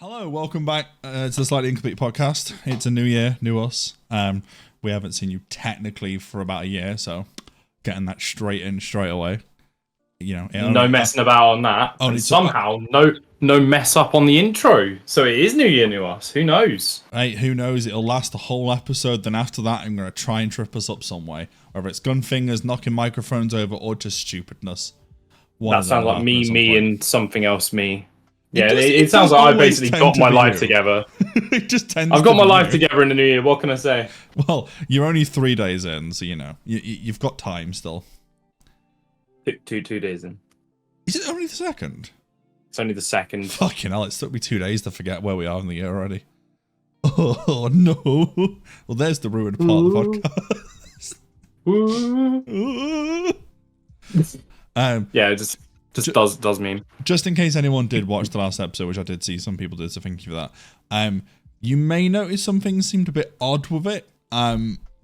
Hello, welcome back to the Slightly Incomplete podcast. It's a new year, new us. We haven't seen you technically for about a year, so getting that straight in straight away. You know, no messing about on that. And somehow, no mess up on the intro. So it is New Year, new us. Who knows? Hey, who knows? It'll last a whole episode. Then after that, I'm going to try and trip us up some way. Whether it's gun fingers, knocking microphones over, or just stupidness. That sounds like me, and something else me. Yeah, it sounds like I basically got my life together. It just tends. I've got my life together in the new year. What can I say? Well, you're only 3 days in, so you know you've got time still. Two days in. Is it only the second? It's only the second. Fucking hell! It took me 2 days to forget where we are in the year already. Oh no! Well, there's the ruined part of the podcast. Yeah, it just does mean. Just in case anyone did watch the last episode, which I did see some people did, so thank you for that. You may notice some things seemed a bit odd with it.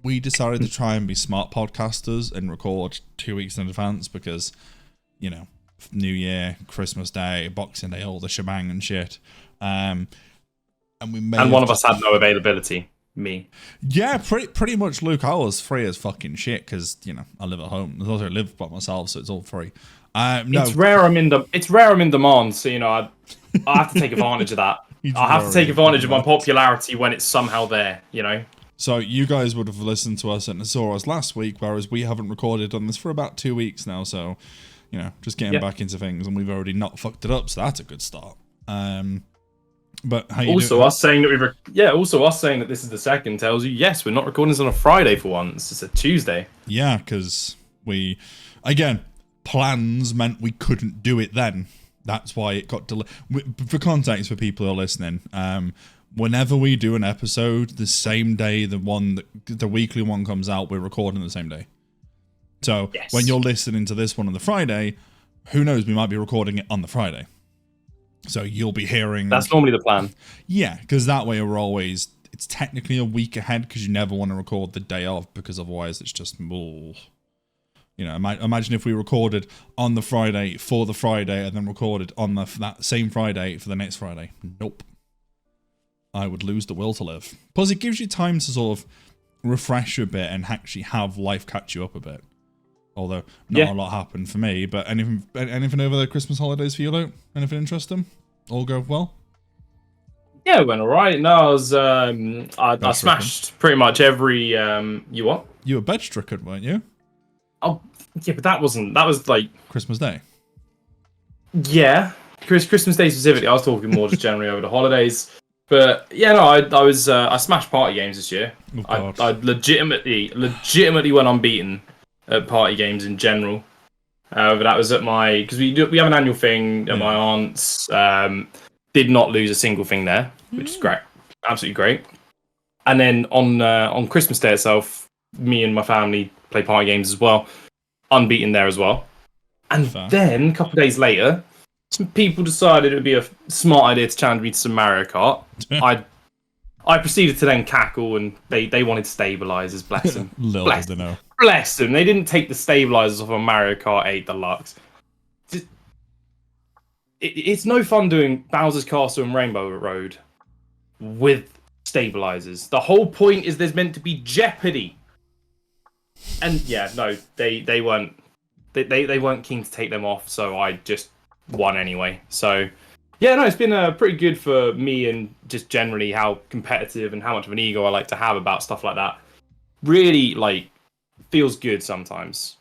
We decided to try and be smart podcasters and record 2 weeks in advance because, you know, New Year, Christmas Day, Boxing Day, all the shebang and shit. And one of us had no availability. Me. Yeah, pretty much, Luke. I was free as fucking shit because, you know, I live at home. I also live by myself, so it's all free. No. It's rare I'm in demand, so you know I have to take advantage of that. I have to take advantage of my popularity when it's somehow there, you know. So you guys would have listened to us and saw us last week, whereas we haven't recorded on this for about 2 weeks now. So, you know, just getting back into things, and we've already not fucked it up, so that's a good start. But how you also us saying that us saying that this is the second tells you yes, we're not recording this on a Friday for once. It's a Tuesday. Yeah, because plans meant we couldn't do it then. That's why it got delayed. For context, for people who are listening, whenever we do an episode, the same day the weekly one comes out, we're recording the same day. So when you're listening to this one on the Friday, who knows? We might be recording it on the Friday. So you'll be hearing. That's normally the plan. Yeah, because that way it's technically a week ahead because you never want to record the day of because otherwise it's just. You know, imagine if we recorded on the Friday for the Friday and then recorded on that same Friday for the next Friday. Nope. I would lose the will to live. Plus, it gives you time to sort of refresh a bit and actually have life catch you up a bit. Although, not a lot happened for me, but anything over the Christmas holidays for you, Luke? Anything interesting? All go well? Yeah, it went alright. No, I was, I smashed pretty much every, you what? You were bed stricken, weren't you? Oh, yeah, but that was like Christmas Day. Yeah, Christmas Day specifically. I was talking more just generally over the holidays. But yeah, no, I smashed party games this year. Oh, I legitimately went unbeaten at party games in general. But that was at because we have an annual thing at my aunt's. Did not lose a single thing there, which is great, absolutely great. And then on Christmas Day itself, me and my family play party games as well, unbeaten there as well. And then a couple of days later, some people decided it would be a smart idea to challenge me to some Mario Kart. I proceeded to then cackle, and they wanted stabilizers. Bless them. Bless them. They didn't take the stabilizers off of Mario Kart 8 Deluxe. It's no fun doing Bowser's Castle and Rainbow Road with stabilizers. The whole point is there's meant to be jeopardy. And yeah, no, they weren't keen to take them off, so I just won anyway. So yeah, no, it's been pretty good for me, and just generally how competitive and how much of an ego I like to have about stuff like that. Really, like, feels good sometimes.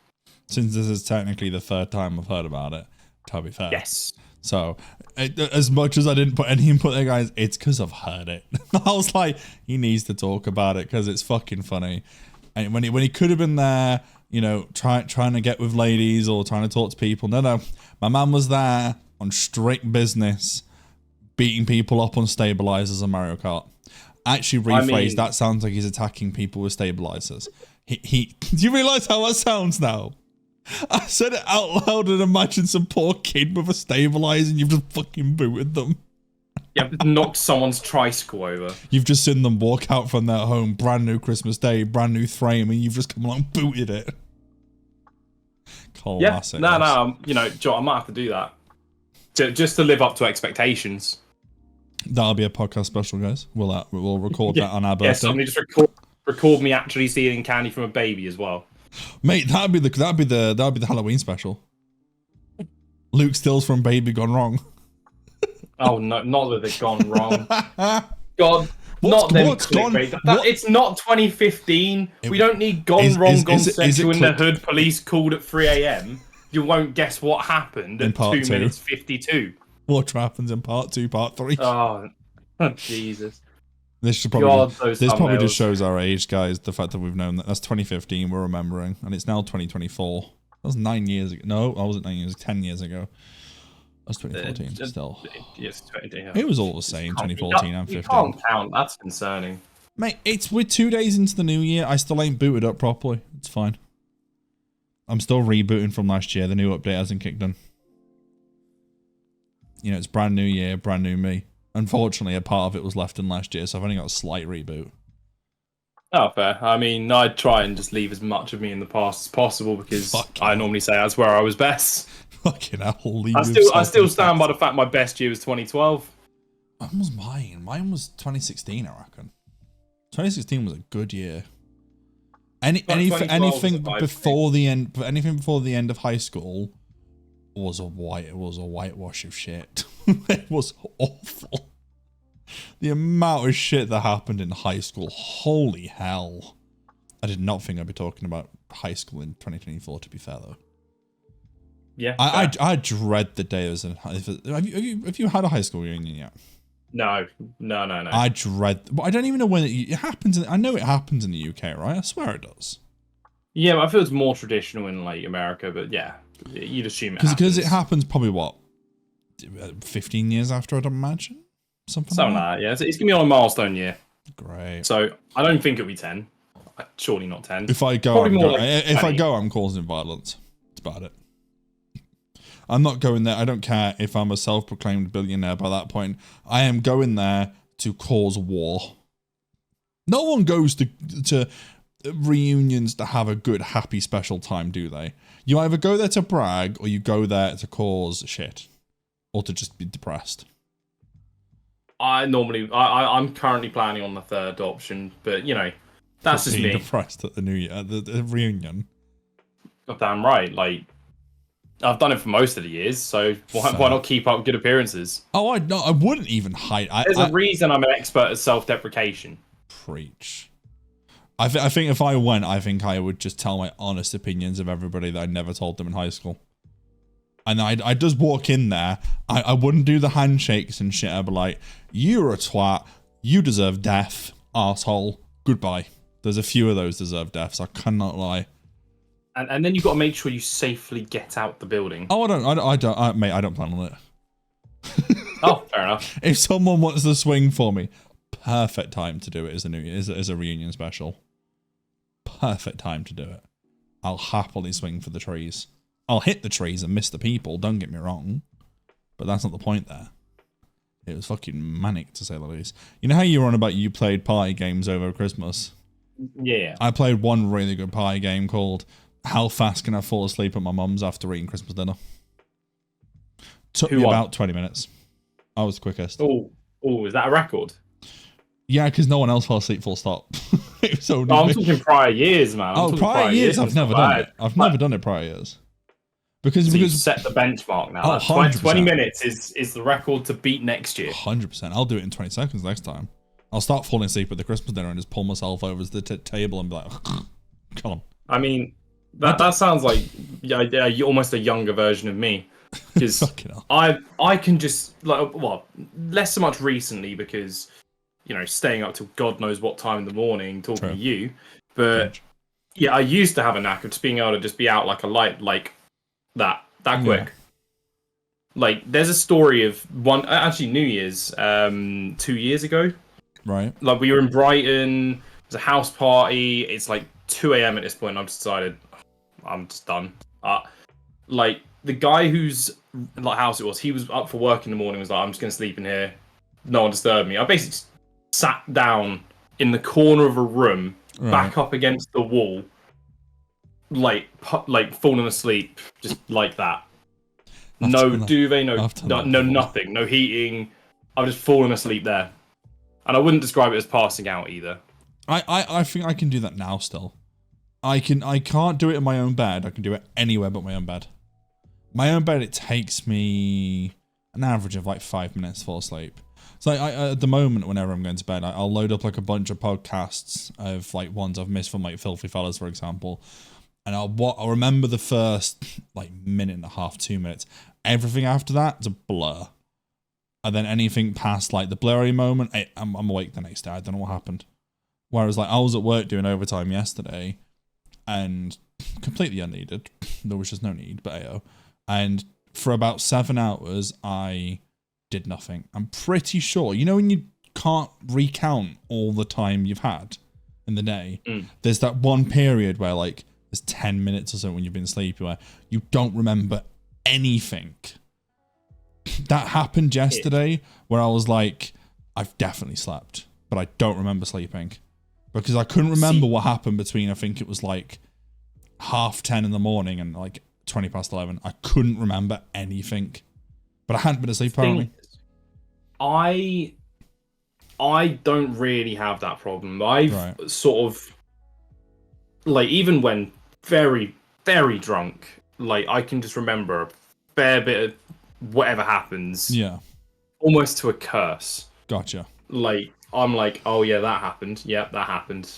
Since this is technically the third time I've heard about it, to be fair. Yes. So, as much as I didn't put any input there, guys, it's because I've heard it. I was like, he needs to talk about it because it's fucking funny. And when he could have been there, you know, trying to get with ladies or trying to talk to people. No, my man was there on straight business, beating people up on stabilizers and Mario Kart. Actually, rephrase, that sounds like he's attacking people with stabilizers. He do you realize how that sounds now? I said it out loud and imagine some poor kid with a stabilizer and you've just fucking booted them. Yeah, knocked someone's tricycle over. You've just seen them walk out from their home, brand new Christmas Day, brand new frame, and you've just come along and booted it. Classic. Yeah, no, you know, Joe, I might have to do that. Just to live up to expectations. That'll be a podcast special, guys. We'll record that on our Yeah, birthday. somebody just record me actually stealing candy from a baby as well. Mate, that'd be the Halloween special. Luke steals from Baby Gone Wrong. Oh no, not that they've gone wrong. God, not them clickbait. It's not 2015. We don't need gone sexual in the hood. Police called at 3 a.m. You won't guess what happened at 2 minutes 52. What happens in part 2, part 3? Oh, Jesus. This probably just shows our age, guys. The fact that we've known that's 2015. We're remembering, and it's now 2024. That was 9 years ago. No, I wasn't 9 years. 10 years ago. That's 2014. Still, yes, 20, yeah. It was all the same. 2014 and 15. You can't count. That's concerning. Mate, we're 2 days into the new year. I still ain't booted up properly. It's fine. I'm still rebooting from last year. The new update hasn't kicked in. You know, it's brand new year, brand new me. Unfortunately, a part of it was left in last year, so I've only got a slight reboot. Oh, fair. I mean, I'd try and just leave as much of me in the past as possible because I normally say that's where I was best. Fucking hell. I still stand by the fact my best year was 2012. When was mine? Mine was 2016, I reckon. 2016 was a good year. Anything before the end of high school was a whitewash of shit. It was awful. The amount of shit that happened in high school, holy hell. I did not think I'd be talking about high school in 2024, to be fair, though. Yeah. I dread the day have you had a high school reunion yet? No. I dread, but I don't even know when it happens. I know it happens in the UK, right? I swear it does. Yeah, but I feel it's more traditional in like America, but yeah, you'd assume it because it happens probably what 15 years after, I'd imagine. Something like that. Yeah, it's gonna be on a milestone year. Great. So I don't think it'll be 10. Surely not 10. If I go, I'm causing violence. That's about it. I'm not going there. I don't care if I'm a self-proclaimed billionaire by that point. I am going there to cause war. No one goes to reunions to have a good, happy, special time, do they? You either go there to brag or you go there to cause shit. Or to just be depressed. I'm currently planning on the third option, but you know, that's just me. Depressed at the new year, the reunion. Damn right. Like, I've done it for most of the years, so why not keep up good appearances? Oh, I wouldn't even hide. There's a reason I'm an expert at self-deprecation. Preach. I think if I went, I think I would just tell my honest opinions of everybody that I never told them in high school. And I'd just walk in there. I wouldn't do the handshakes and shit. I'd be like, you're a twat. You deserve death, arsehole. Goodbye. There's a few of those deserve deaths. I cannot lie. And then you've got to make sure you safely get out the building. Oh, mate, I don't plan on it. Oh, fair enough. If someone wants to swing for me, perfect time to do it as a reunion special. Perfect time to do it. I'll happily swing for the trees. I'll hit the trees and miss the people, don't get me wrong. But that's not the point there. It was fucking manic, to say the least. You know how you were on about you played party games over Christmas? Yeah. I played one really good party game called How Fast Can I Fall Asleep at My Mum's After Eating Christmas Dinner? Took me about 20 minutes. I was the quickest. Oh, is that a record? Yeah, because no one else fell asleep full stop. It was only I'm talking prior years, man. Prior years, I've never done it. I've never done it prior years. Because you've set the benchmark now. 20 minutes is the record to beat next year. 100%. I'll do it in 20 seconds next time. I'll start falling asleep at the Christmas dinner and just pull myself over to the table and be like, come on. I mean, that sounds like almost a younger version of me. Because I can just, like, well, less so much recently because, you know, staying up till God knows what time in the morning talking to you. But, yeah, I used to have a knack of just being able to just be out like a light, like, that quick. Like, there's a story of New Year's 2 years ago. Right. Like, we were in Brighton. It was a house party. It's like 2 a.m. at this point. And I've decided I'm just done. Like, the guy whose house it was, he was up for work in the morning. Was like, I'm just gonna sleep in here. No one disturb me. I basically just sat down in the corner of a room, back up against the wall. Like falling asleep, just like that. No duvet, no nothing, no heating. I've just fallen asleep there, and I wouldn't describe it as passing out either. I think I can do that now still. I can't do it in my own bed. I can do it anywhere but my own bed. My own bed, it takes me an average of like 5 minutes to fall asleep. So at the moment, whenever I'm going to bed, I'll load up like a bunch of podcasts of like ones I've missed from like Filthy Fellas, for example. And I'll remember the first like minute and a half, 2 minutes. Everything after that is a blur. And then anything past like the blurry moment, I'm awake the next day. I don't know what happened. Whereas like I was at work doing overtime yesterday, and completely unneeded. There was just no need, but AO. And for about 7 hours, I did nothing. I'm pretty sure. You know when you can't recount all the time you've had in the day? There's that one period where like there's 10 minutes or so when you've been sleepy where you don't remember anything. That happened yesterday where I was like, I've definitely slept, but I don't remember sleeping. Because I couldn't remember what happened between, I think it was like 10:30 in the morning and like 11:20. I couldn't remember anything. But I hadn't been asleep apparently. I don't really have that problem. I've sort of, like, even when very, very drunk, like, I can just remember a fair bit of whatever happens. Yeah. Almost to a curse. Gotcha. Like, I'm like, oh yeah, that happened. Yep, that happened.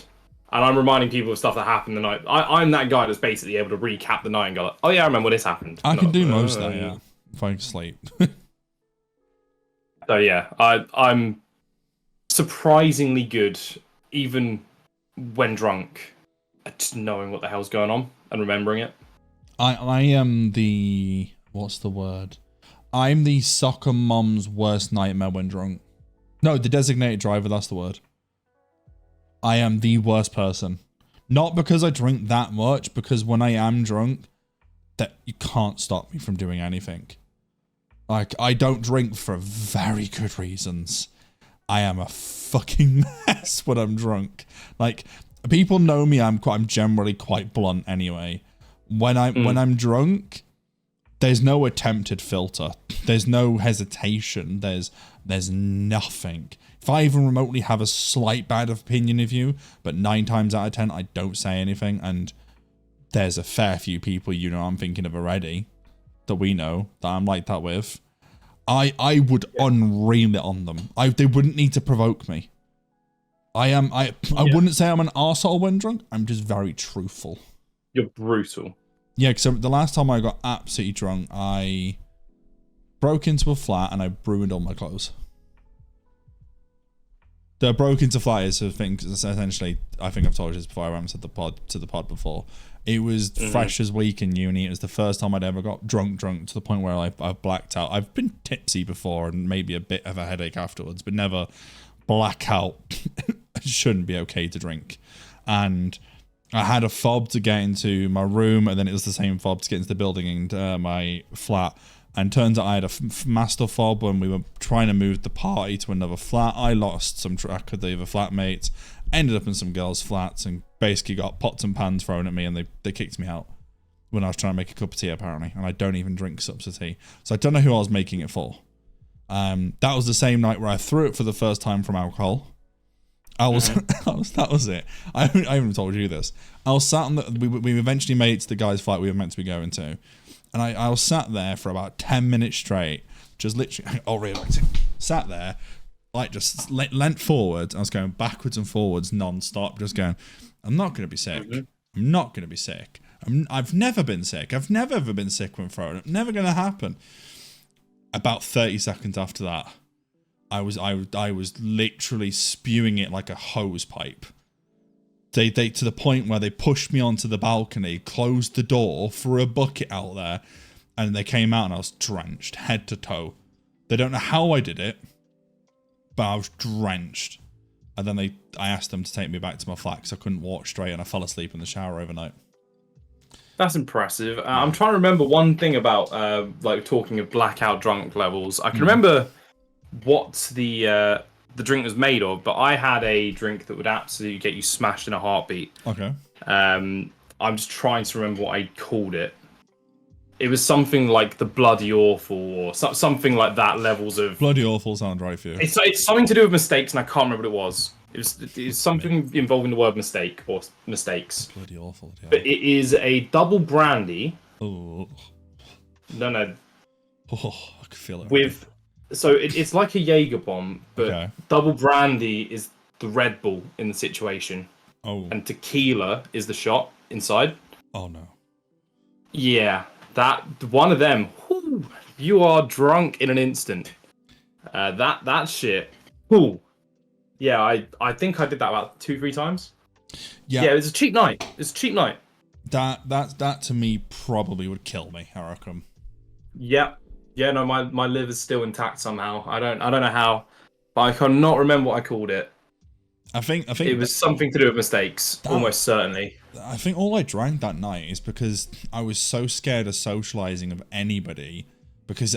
And I'm reminding people of stuff that happened the night. I'm that guy that's basically able to recap the night and go like, oh yeah, I remember this happened. I can do most of that, yeah. If I can sleep. So yeah, I'm surprisingly good, even when drunk, at just knowing what the hell's going on and remembering it. I am the... what's the word? I'm the soccer mom's worst nightmare when drunk. No, the designated driver, that's the word. I am the worst person. Not because I drink that much, because when I am drunk, that you can't stop me from doing anything. Like, I don't drink for very good reasons. I am a fucking mess when I'm drunk. Like, people know me, I'm generally quite blunt anyway. When I'm drunk, there's no attempted filter. There's no hesitation. There's nothing. If I even remotely have a slight bad opinion of you, but 9 times out of 10 I don't say anything, and there's a fair few people I'm thinking of already that we know that I'm like that with, I would unreel it on them. They wouldn't need to provoke me. I wouldn't say I'm an arsehole when drunk. I'm just very truthful. You're brutal. Yeah, so the last time I got absolutely drunk, I broke into a flat and I ruined all my clothes. The broke into flat is essentially, I think I've told you this before, I haven't said to the pod before. It was fresh as week in uni. It was the first time I'd ever got drunk to the point where I've blacked out. I've been tipsy before and maybe a bit of a headache afterwards, but never blackout. It shouldn't be okay to drink. And I had a fob to get into my room, and then it was the same fob to get into the building and my flat. And turns out I had a master fob when we were trying to move the party to another flat. I lost some track of the other flatmates, ended up in some girls' flats, and basically got pots and pans thrown at me, and they kicked me out when I was trying to make a cup of tea, apparently. And I don't even drink cups of tea. So I don't know who I was making it for. That was the same night where I threw it for the first time from alcohol. That was it. I haven't told you this. I was sat on we eventually made it to the guy's flight we were meant to be going to. And I was sat there for about 10 minutes straight, just literally, sat there, like just leant forward. I was going backwards and forwards non-stop, just going, I'm not going to be sick. I'm not going to be sick. I've never been sick. I've never ever been sick when thrown. It's never going to happen. About 30 seconds after that, I was literally spewing it like a hose pipe. They to the point where they pushed me onto the balcony, closed the door, threw a bucket out there, and they came out and I was drenched head to toe. They don't know how I did it, but I was drenched. And then I asked them to take me back to my flat because I couldn't walk straight, and I fell asleep in the shower overnight. That's impressive. I'm trying to remember one thing about like talking of blackout drunk levels. I can remember what the drink was made of, but I had a drink that would absolutely get you smashed in a heartbeat. Okay. I'm just trying to remember what I called it. It was something like the bloody awful or something like that levels of. Bloody awful sound right for you. It's something to do with mistakes, and I can't remember what it was. It was something involving the word mistake or mistakes. Bloody awful. Yeah. But it is a double brandy. Oh. No. Oh, I can feel it. With, so it's like a Jaeger bomb, but double brandy is the Red Bull in the situation. Oh. And tequila is the shot inside. Oh no. Yeah, that one of them. Whew, you are drunk in an instant. That shit. Whew. Yeah, I think I did that about 2-3 times. Yeah, it was a cheap night. It's a cheap night. That to me probably would kill me, I reckon. Yeah. Yeah, no, my liver's still intact somehow. I don't know how, but I cannot remember what I called it. I think it was something to do with mistakes, almost certainly. I think all I drank that night is because I was so scared of socializing with anybody. Because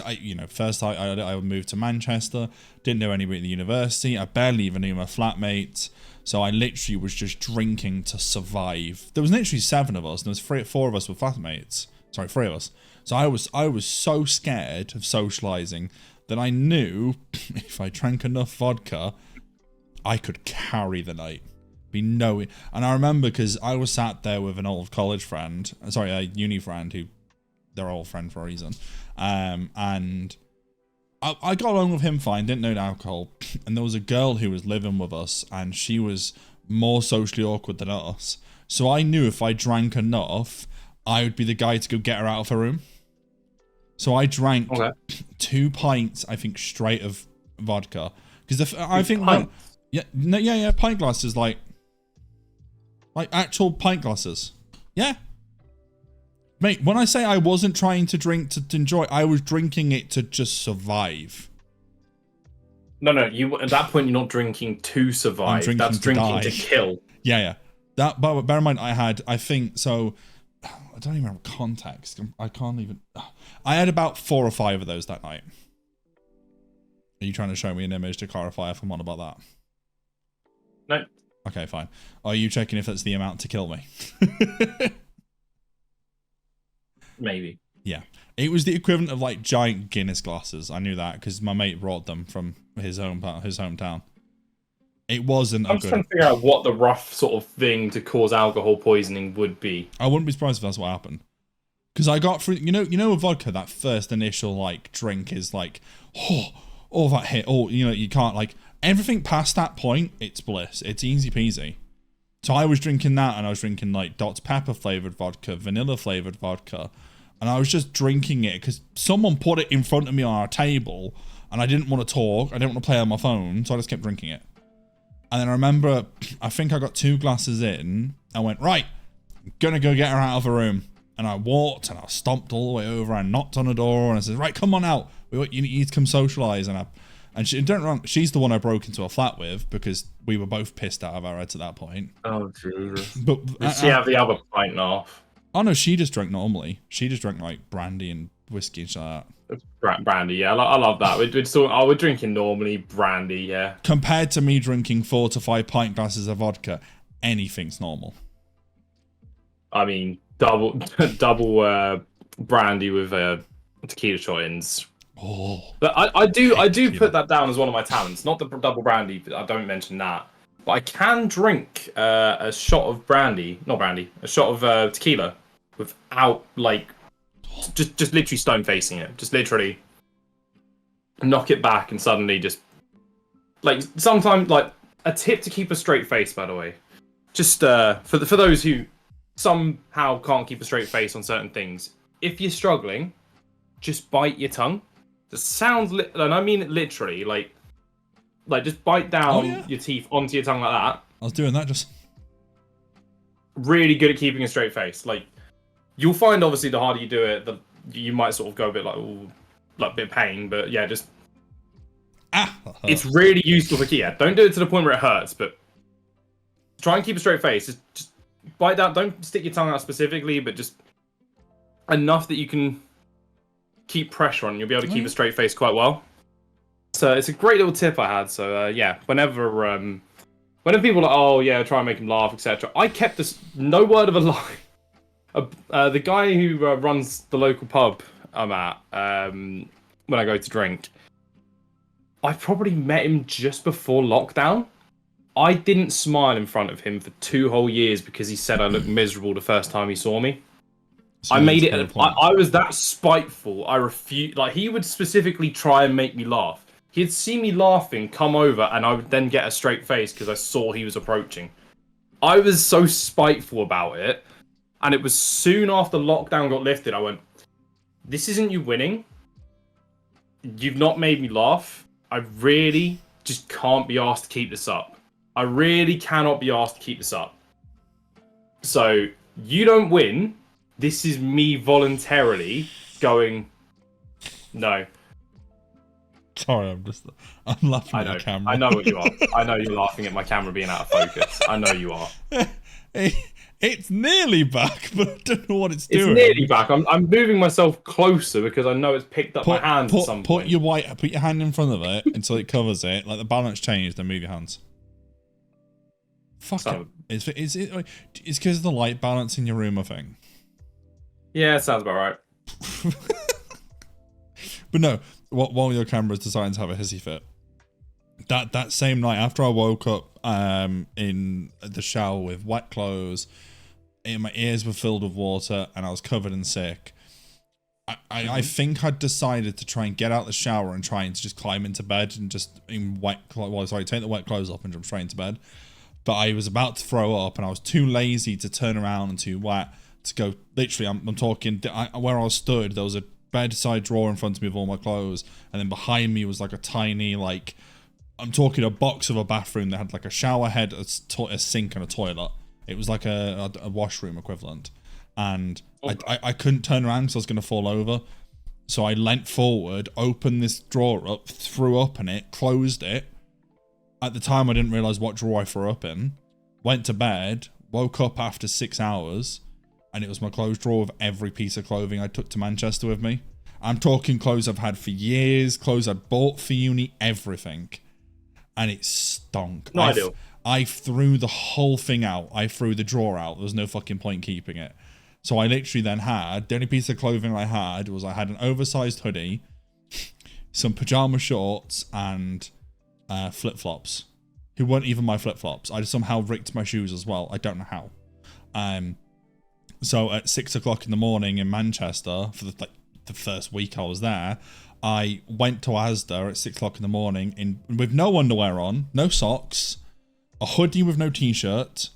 first I moved to Manchester, didn't know anybody at the university. I barely even knew my flatmates, so I literally was just drinking to survive. There was literally 7 of us, and there was 4 of us were flatmates. Sorry, 3 of us. So I was so scared of socializing that I knew if I drank enough vodka, I could carry the night. And I remember because I was sat there with an old college friend, a uni friend who they're all friends for a reason. And I got along with him fine, didn't know alcohol. And there was a girl who was living with us, and she was more socially awkward than us. So I knew if I drank enough, I would be the guy to go get her out of her room. So I drank 2 pints, I think, straight of vodka. Because I think, pint glasses, like actual pint glasses. Yeah. Mate, when I say I wasn't trying to drink to enjoy, I was drinking it to just survive. No, you at that point you're not drinking to survive. That's drinking to kill. Yeah. But bear in mind, I think so. I don't even have context. I can't even. I had about 4 or 5 of those that night. Are you trying to show me an image to clarify if I'm on about that? No. Okay, fine. Are you checking if that's the amount to kill me? Maybe. Yeah. It was the equivalent of like giant Guinness glasses. I knew that because my mate brought them from his hometown. It wasn't. I'm just trying to figure out what the rough sort of thing to cause alcohol poisoning would be. I wouldn't be surprised if that's what happened. Because I got through, you know, with vodka, that first initial like drink is like, oh, that hit. Oh, you can't like everything past that point. It's bliss. It's easy peasy. So I was drinking that, and I was drinking like Dr. Pepper flavored vodka, vanilla flavored vodka, and I was just drinking it because someone put it in front of me on our table, and I didn't want to talk. I didn't want to play on my phone, so I just kept drinking it. And then I remember, I think I got 2 glasses in. I went, right, I'm gonna go get her out of her room. And I walked and I stomped all the way over and knocked on the door and I said, right, come on out. You need to come socialise. And she, don't wrong, she's the one I broke into a flat with because we were both pissed out of our heads at that point. Oh, Jesus. But did she have the other pint off? Oh, no, she just drank normally. She just drank like brandy and whiskey and shit like that. Brandy, yeah. I love that. We're drinking normally brandy, yeah. Compared to me drinking 4 to 5 pint glasses of vodka, anything's normal. I mean, double brandy with tequila shots. Oh, but I do put that down as one of my talents. Not the double brandy, but I don't mention that. But I can drink a shot of a shot of tequila without like just literally stone facing it. Just literally knock it back and suddenly just like sometimes like a tip to keep a straight face. By the way, just for those who somehow can't keep a straight face on certain things. If you're struggling, just bite your tongue. It sounds, and I mean it literally, like just bite down your teeth onto your tongue like that. I was doing that just. Really good at keeping a straight face. Like, you'll find obviously the harder you do it, you might sort of go a bit like, ooh, like a bit of pain, but yeah, just. It's really useful for yeah. Don't do it to the point where it hurts, but try and keep a straight face. Just bite down. Don't stick your tongue out specifically, but just enough that you can keep pressure on. You'll be able to keep a straight face quite well. So it's a great little tip I had. So yeah, whenever people are like, oh yeah, try and make him laugh, etc. I kept this no word of a lie. The guy who runs the local pub I'm at when I go to drink, I probably met him just before lockdown. I didn't smile in front of him for 2 whole years because he said I looked miserable the first time he saw me. So I made it. I was that spiteful. I refused. Like, he would specifically try and make me laugh. He'd see me laughing, come over, and I would then get a straight face because I saw he was approaching. I was so spiteful about it, and it was soon after lockdown got lifted. I went, "This isn't you winning. You've not made me laugh. I really just can't be asked to keep this up. I really cannot be asked to keep this up. So you don't win. This is me voluntarily going, no." Sorry, I'm laughing at the camera. I know what you are. I know you're laughing at my camera being out of focus. I know you are. It's nearly back, but I don't know what it's doing. It's nearly back. I'm moving myself closer because I know it's picked up my hands at some point. Put your hand in front of it until it covers it. Like the balance changed, then move your hands. Fuck it. It's because of the light balance in your room, I think. Yeah, sounds about right. But no, while your camera's deciding to have a hissy fit, that same night after I woke up in the shower with wet clothes, my ears were filled with water, and I was covered in sick. I think I'd decided to try and get out of the shower and try and just climb into bed and just take the wet clothes off and jump straight into bed. But I was about to throw up, and I was too lazy to turn around and too wet to go. Literally, I'm talking where I was stood. There was a bedside drawer in front of me with all my clothes, and then behind me was like a tiny, like, I'm talking a box of a bathroom that had like a shower head, a sink, and a toilet. It was like a washroom equivalent, and I couldn't turn around because I was going to fall over. So I leant forward, opened this drawer up, threw up in it, closed it. At the time, I didn't realise what drawer I threw up in. Went to bed, woke up after 6 hours, and it was my clothes drawer with every piece of clothing I took to Manchester with me. I'm talking clothes I've had for years, clothes I'd bought for uni, everything. And it stunk. Not ideal. I threw the whole thing out. I threw the drawer out. There was no fucking point keeping it. So I literally then had, the only piece of clothing I had an oversized hoodie, some pajama shorts, and flip-flops. Who weren't even my flip-flops. I just somehow rigged my shoes as well. I don't know how. So at 6 o'clock in the morning in Manchester, for the first week I was there, I went to Asda at 6 o'clock in the morning with no underwear on, no socks, a hoodie with no t-shirt.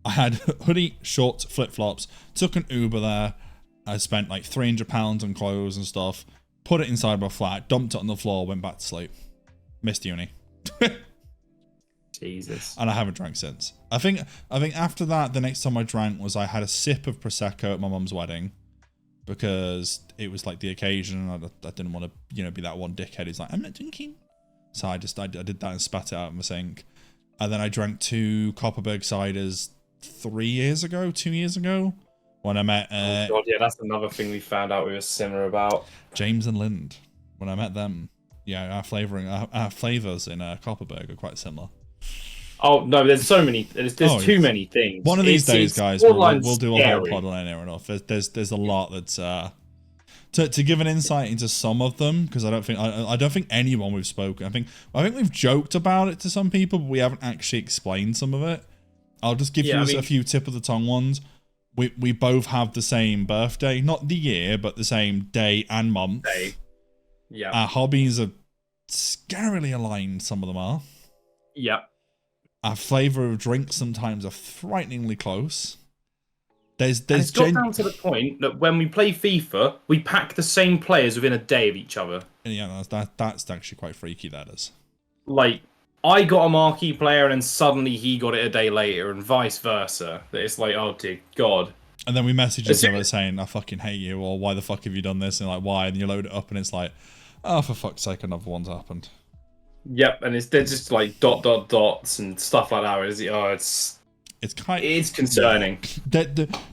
I had hoodie, shorts, flip-flops, took an Uber there. I spent like £300 on clothes and stuff, put it inside my flat, dumped it on the floor, went back to sleep. Missed uni. Jesus. And I haven't drank since. I think after that, the next time I drank was I had a sip of Prosecco at my mum's wedding because it was like the occasion, and I didn't want to, be that one dickhead who's like, I'm not drinking. So I did that and spat it out in the sink. And then I drank 2 Copperberg ciders 2 years ago, when I met... oh God, yeah, that's another thing we found out we were similar about. James and Lind. When I met them, yeah, our flavours in Copperberg are quite similar. Oh no, there's so many. There's too many things. One of these days, guys, we'll do a whole pod on it or enough. There's a lot that's to give an insight into some of them, because I don't think anyone we've spoken. I think we've joked about it to some people, but we haven't actually explained some of it. I'll just give you a few tip of the tongue ones. We both have the same birthday, not the year, but the same day and month. Yeah. Our hobbies are scarily aligned. Some of them are. Yeah. Our flavour of drinks sometimes are frighteningly close. There's it's got down to the point that when we play FIFA, we pack the same players within a day of each other. And yeah, that's actually quite freaky, that is. Like, I got a marquee player and then suddenly he got it a day later, and vice versa. That it's like, oh dear God. And then we message each other saying, I fucking hate you, or why the fuck have you done this? And like, why? And you load it up and it's like, oh, for fuck's sake, another one's happened. Yep, and they're just like ... dots and stuff like that. It's concerning.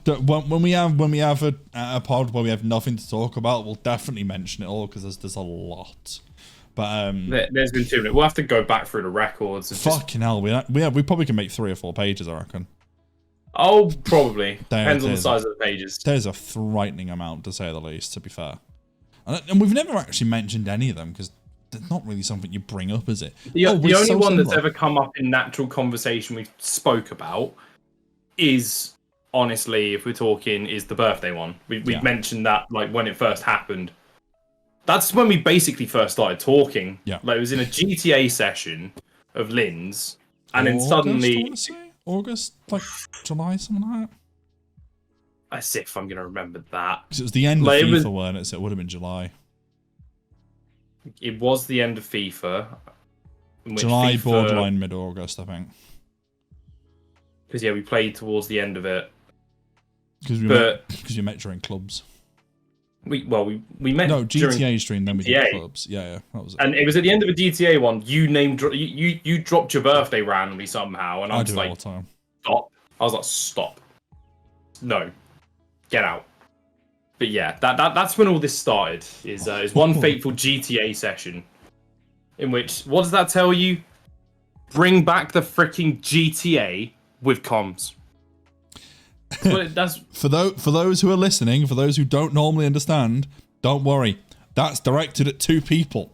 When we have a pod where we have nothing to talk about, we'll definitely mention it all, because there's a lot. But there's been too many. We'll have to go back through the records. Fucking hell, we probably can make 3 or 4 pages, I reckon. Oh, probably. There- Depends on the there's size of the pages. There's a frightening amount, to say the least, to be fair. And we've never actually mentioned any of them, because they're not really something you bring up, is it? The only so one that's similar. ever come up in natural conversation we spoke about is, honestly, if we're talking, is the birthday one. We've mentioned that like when it first happened. That's when we basically first started talking. Yeah. Like it was in a GTA session of Lynn's, and then August, suddenly, I wanna say? August, like July, something like that. as if I'm gonna remember that. Because it was the end Like, of it FIFA, was- weren't it? So it would have been July. It was the end of FIFA. in which July, FIFA, borderline mid-August, I think. Because we played towards the end of it. Because But- you met during clubs. We met No, GTA during, stream, then we GTA. did clubs. Yeah, that was it. and it was at the end of a GTA one. You dropped your birthday randomly somehow, and I I was do it all like, the time. stop. I was like, stop. No, get out. But yeah, that's when all this started. Is one fateful GTA session, in which what does that tell you? Bring back the freaking GTA with comms. That's For those who are listening, for those who don't normally understand, don't worry. That's directed at 2 people.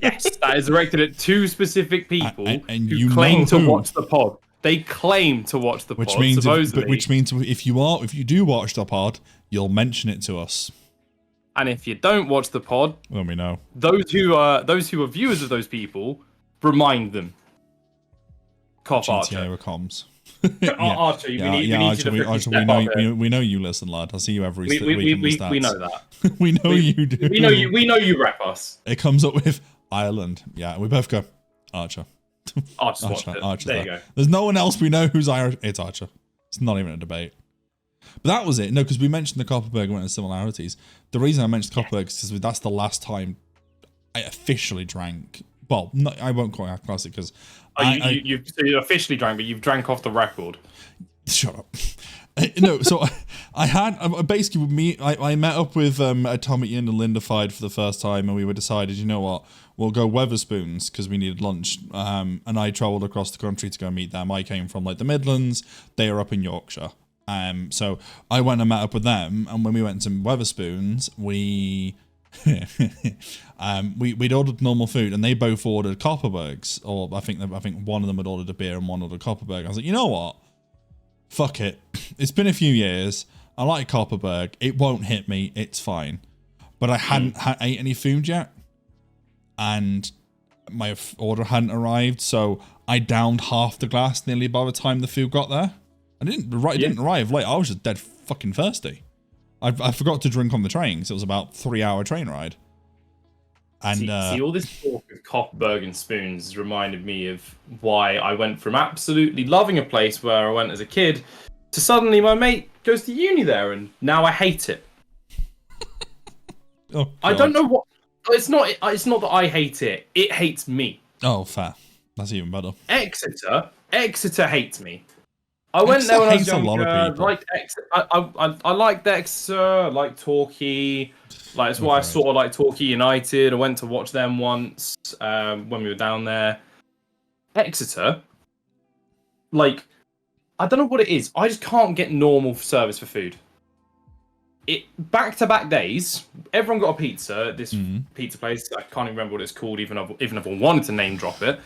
yes, that is directed at 2 specific people And who you claim know to who. watch the pod. They claim to watch the Which pod, means, supposedly. which means if you do watch the pod, you'll mention it to us. And if you don't watch the pod, Then we know. those who are viewers of those people, remind them. Cop GTA Archer. with comms. Archer, we need you to Archer, freaking we step know up here. we know you listen, lad. I see you every We week in the stats. know that. we know you do. We know you rep us. It comes up with Ireland. Yeah, we both go Archer. Archer's watched it. Archer's There you there. go. There's no one else we know who's Irish. It's Archer. It's not even a debate. But that was it. No, because we mentioned the Copperberg and similarities. The reason I mentioned Copperberg is because that's the last time I officially drank. Well, no, I won't call it classic because You officially drank, but you've drank off the record. Shut up. No, so I had basically with me. I met up with Atomic Yin and Lindified for the first time, and we were decided, you know what, we'll go Weatherspoons because we needed lunch. And I travelled across the country to go meet them. I came from like the Midlands. They are up in Yorkshire. So I went and met up with them, and when we went to Weatherspoons, we'd ordered normal food, and they both ordered Copperbergs, or I think one of them had ordered a beer and one ordered Copperberg. I was like, you know what? Fuck it. It's been a few years. I like Copperberg. It won't hit me. It's fine. But I hadn't ate any food yet, and my order hadn't arrived, so I downed half the glass nearly by the time the food got there. It didn't arrive late. I was just dead fucking thirsty. I forgot to drink on the train because it was about 3-hour train ride. And see, all this talk of Copperberg and spoons has reminded me of why I went from absolutely loving a place where I went as a kid to suddenly my mate goes to uni there, and now I hate it. oh, I don't know what. It's not that I hate it. It hates me. Oh, fair. That's even better. Exeter hates me. I went there when I was hates a lot younger. of people. Liked Exeter. I liked Exeter. Liked Torquay. Like that's why I sort of like Torquay United. I went to watch them once when we were down there. Exeter, like, I don't know what it is. I just can't get normal service for food. It back-to-back days, everyone got a pizza at this pizza place. I can't even remember what it's called, even if I wanted to name drop it.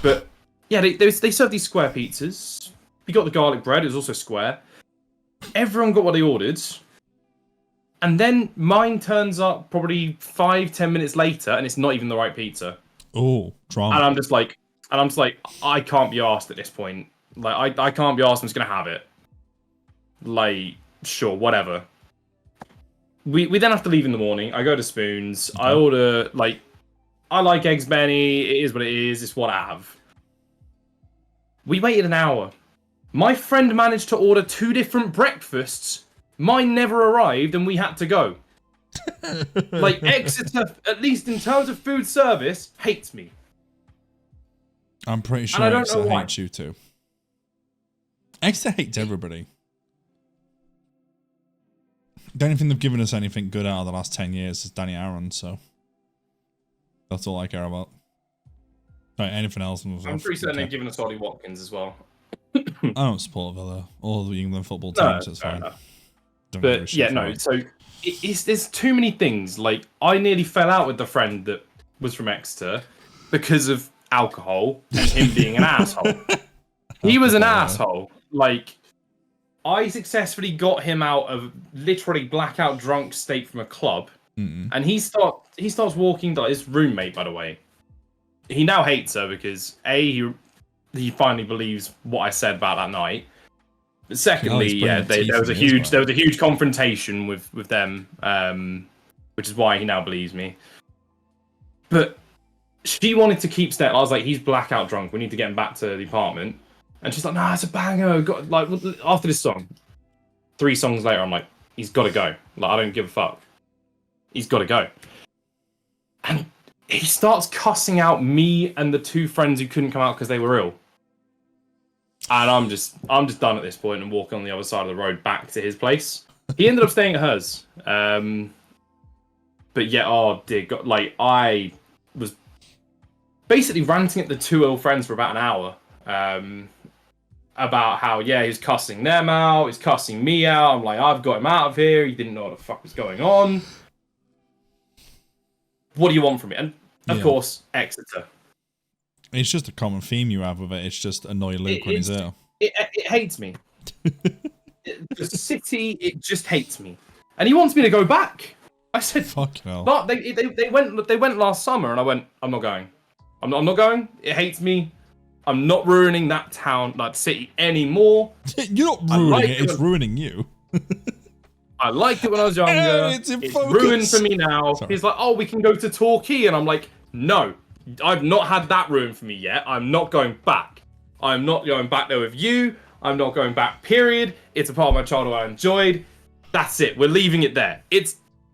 But yeah, they serve these square pizzas. You got the garlic bread. It was also square. Everyone got what they ordered. And then mine turns up probably 5-10 minutes later, and it's not even the right pizza. Oh, drama. And I'm just like, I can't be asked at this point. Like, I can't be asked. I'm just gonna have it. Like, sure, whatever. We then have to leave in the morning. I go to Spoons. Okay. I order I like eggs Benny. It is what it is. It's what I have. We waited an hour. My friend managed to order 2 different breakfasts. Mine never arrived, and we had to go. Like, Exeter, at least in terms of food service, hates me. I'm pretty sure Exeter hates you too. Exeter hates everybody. The only thing they've given us anything good out of the last 10 years is Danny Aaron, so that's all I care about. Right, anything else? I'm pretty certain they've given us Ollie Watkins as well. I don't support Villa or the England football No, team, so it's fair fine. enough. Don't give a But shit yeah, for no. it. So there's too many things. Like I nearly fell out with the friend that was from Exeter because of alcohol and him being an asshole. He was an asshole. Like I successfully got him out of literally blackout drunk state from a club, and he starts walking. Like his roommate, by the way, he now hates her because he finally believes what I said about that night. But secondly, Yeah, there was a huge confrontation with them, which is why he now believes me. But she wanted to keep staying. I was like, he's blackout drunk. We need to get him back to the apartment. And she's like, nah, it's a banger. Like after this song, 3 songs later, I'm like, he's got to go. Like I don't give a fuck. He's got to go. And he starts cussing out me and the 2 friends who couldn't come out because they were ill. And I'm just done at this point and walking on the other side of the road back to his place. He ended up staying at hers. But yeah, oh dear God, like I was basically ranting at the 2 ill friends for about an hour. About how, yeah, he's cussing them out, he's cussing me out. I'm like, I've got him out of here. He didn't know what the fuck was going on. What do you want from me? And of course, Exeter. It's just a common theme you have with it. It's just annoy Luke when he's ill. It hates me. The city, it just hates me. And he wants me to go back. I said, fucking hell. But they went last summer, and I went, I'm not going. I'm not going. It hates me. I'm not ruining that town, that city anymore. You're not ruining it. It's ruining you. I liked it when I was younger. It's ruined for me now. Sorry. He's like, oh, we can go to Torquay. And I'm like, no, I've not had that ruined for me yet. I'm not going back. I'm not going back there with you. I'm not going back, period. It's a part of my childhood I enjoyed. That's it. We're leaving it there.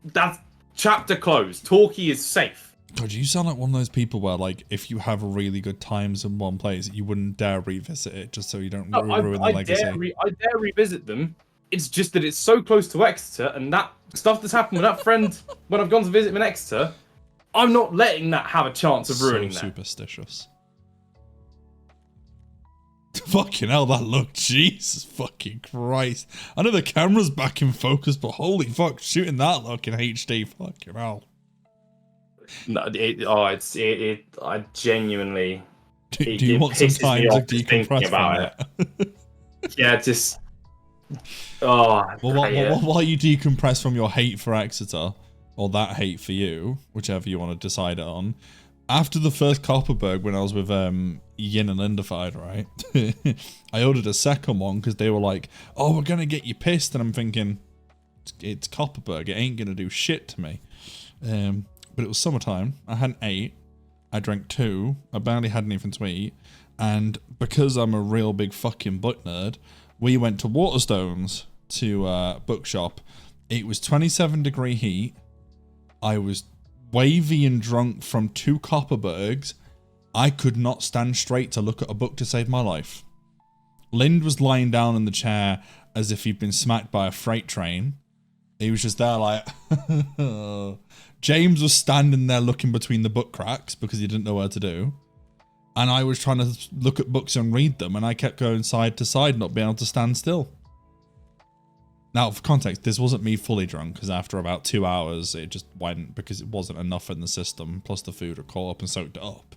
That's chapter closed. Torquay is safe. God, you sound like one of those people where, like, if you have really good times in one place, you wouldn't dare revisit it just so you don't ruin the legacy. I dare revisit them. It's just that it's so close to Exeter, and that stuff that's happened with that friend when I've gone to visit him in Exeter, I'm not letting that have a chance of ruining that. Superstitious. Fucking hell, that look. Jesus fucking Christ. I know the camera's back in focus, but holy fuck, shooting that look in HD, fucking hell. No, I genuinely. Do you want some time to decompress about it? Yeah, just. Oh. Well, while you decompress from your hate for Exeter, or that hate for you, whichever you want to decide it on, after the first Copperberg, when I was with Yin and Lindified, right? I ordered a second one because they were like, "Oh, we're gonna get you pissed," and I'm thinking, it's Copperberg. It ain't gonna do shit to me. But it was summertime. I hadn't ate. I drank 2. I barely had anything to eat. And because I'm a real big fucking book nerd, we went to Waterstones to bookshop. It was 27-degree heat. I was wavy and drunk from 2 Copperbergs. I could not stand straight to look at a book to save my life. Lind was lying down in the chair as if he'd been smacked by a freight train. He was just there like... James was standing there looking between the book cracks because he didn't know what to do. And I was trying to look at books and read them, and I kept going side to side, not being able to stand still. Now, for context, this wasn't me fully drunk, because after about 2 hours, it just went because it wasn't enough in the system, plus the food had caught up and soaked it up.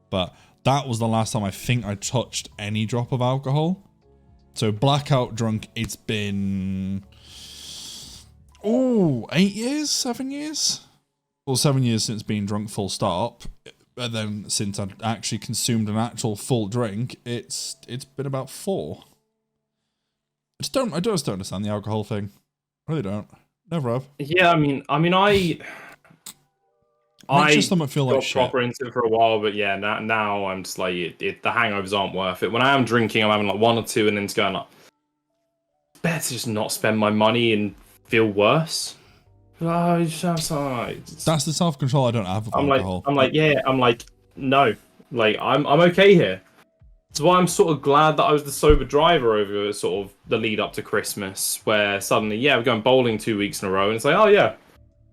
But that was the last time I think I touched any drop of alcohol. So blackout drunk, it's been... 8 years? 7 years? Well, 7 years since being drunk full stop. And then since I'd actually consumed an actual full drink, it's been about 4. I just don't understand the alcohol thing. I really don't. Never have. Yeah, I mean, Makes your stomach feel like got shit. proper into it for a while, but yeah, now I'm just like, the hangovers aren't worth it. When I am drinking, I'm having like 1 or 2, and then it's going like, better to just not spend my money and feel worse. Oh, you just have some. That's the self-control I don't have with alcohol. I'm like, no, like I'm okay here. That's why I'm sort of glad that I was the sober driver over sort of the lead up to Christmas, where suddenly, yeah, we're going bowling 2 weeks in a row, and it's like, oh yeah,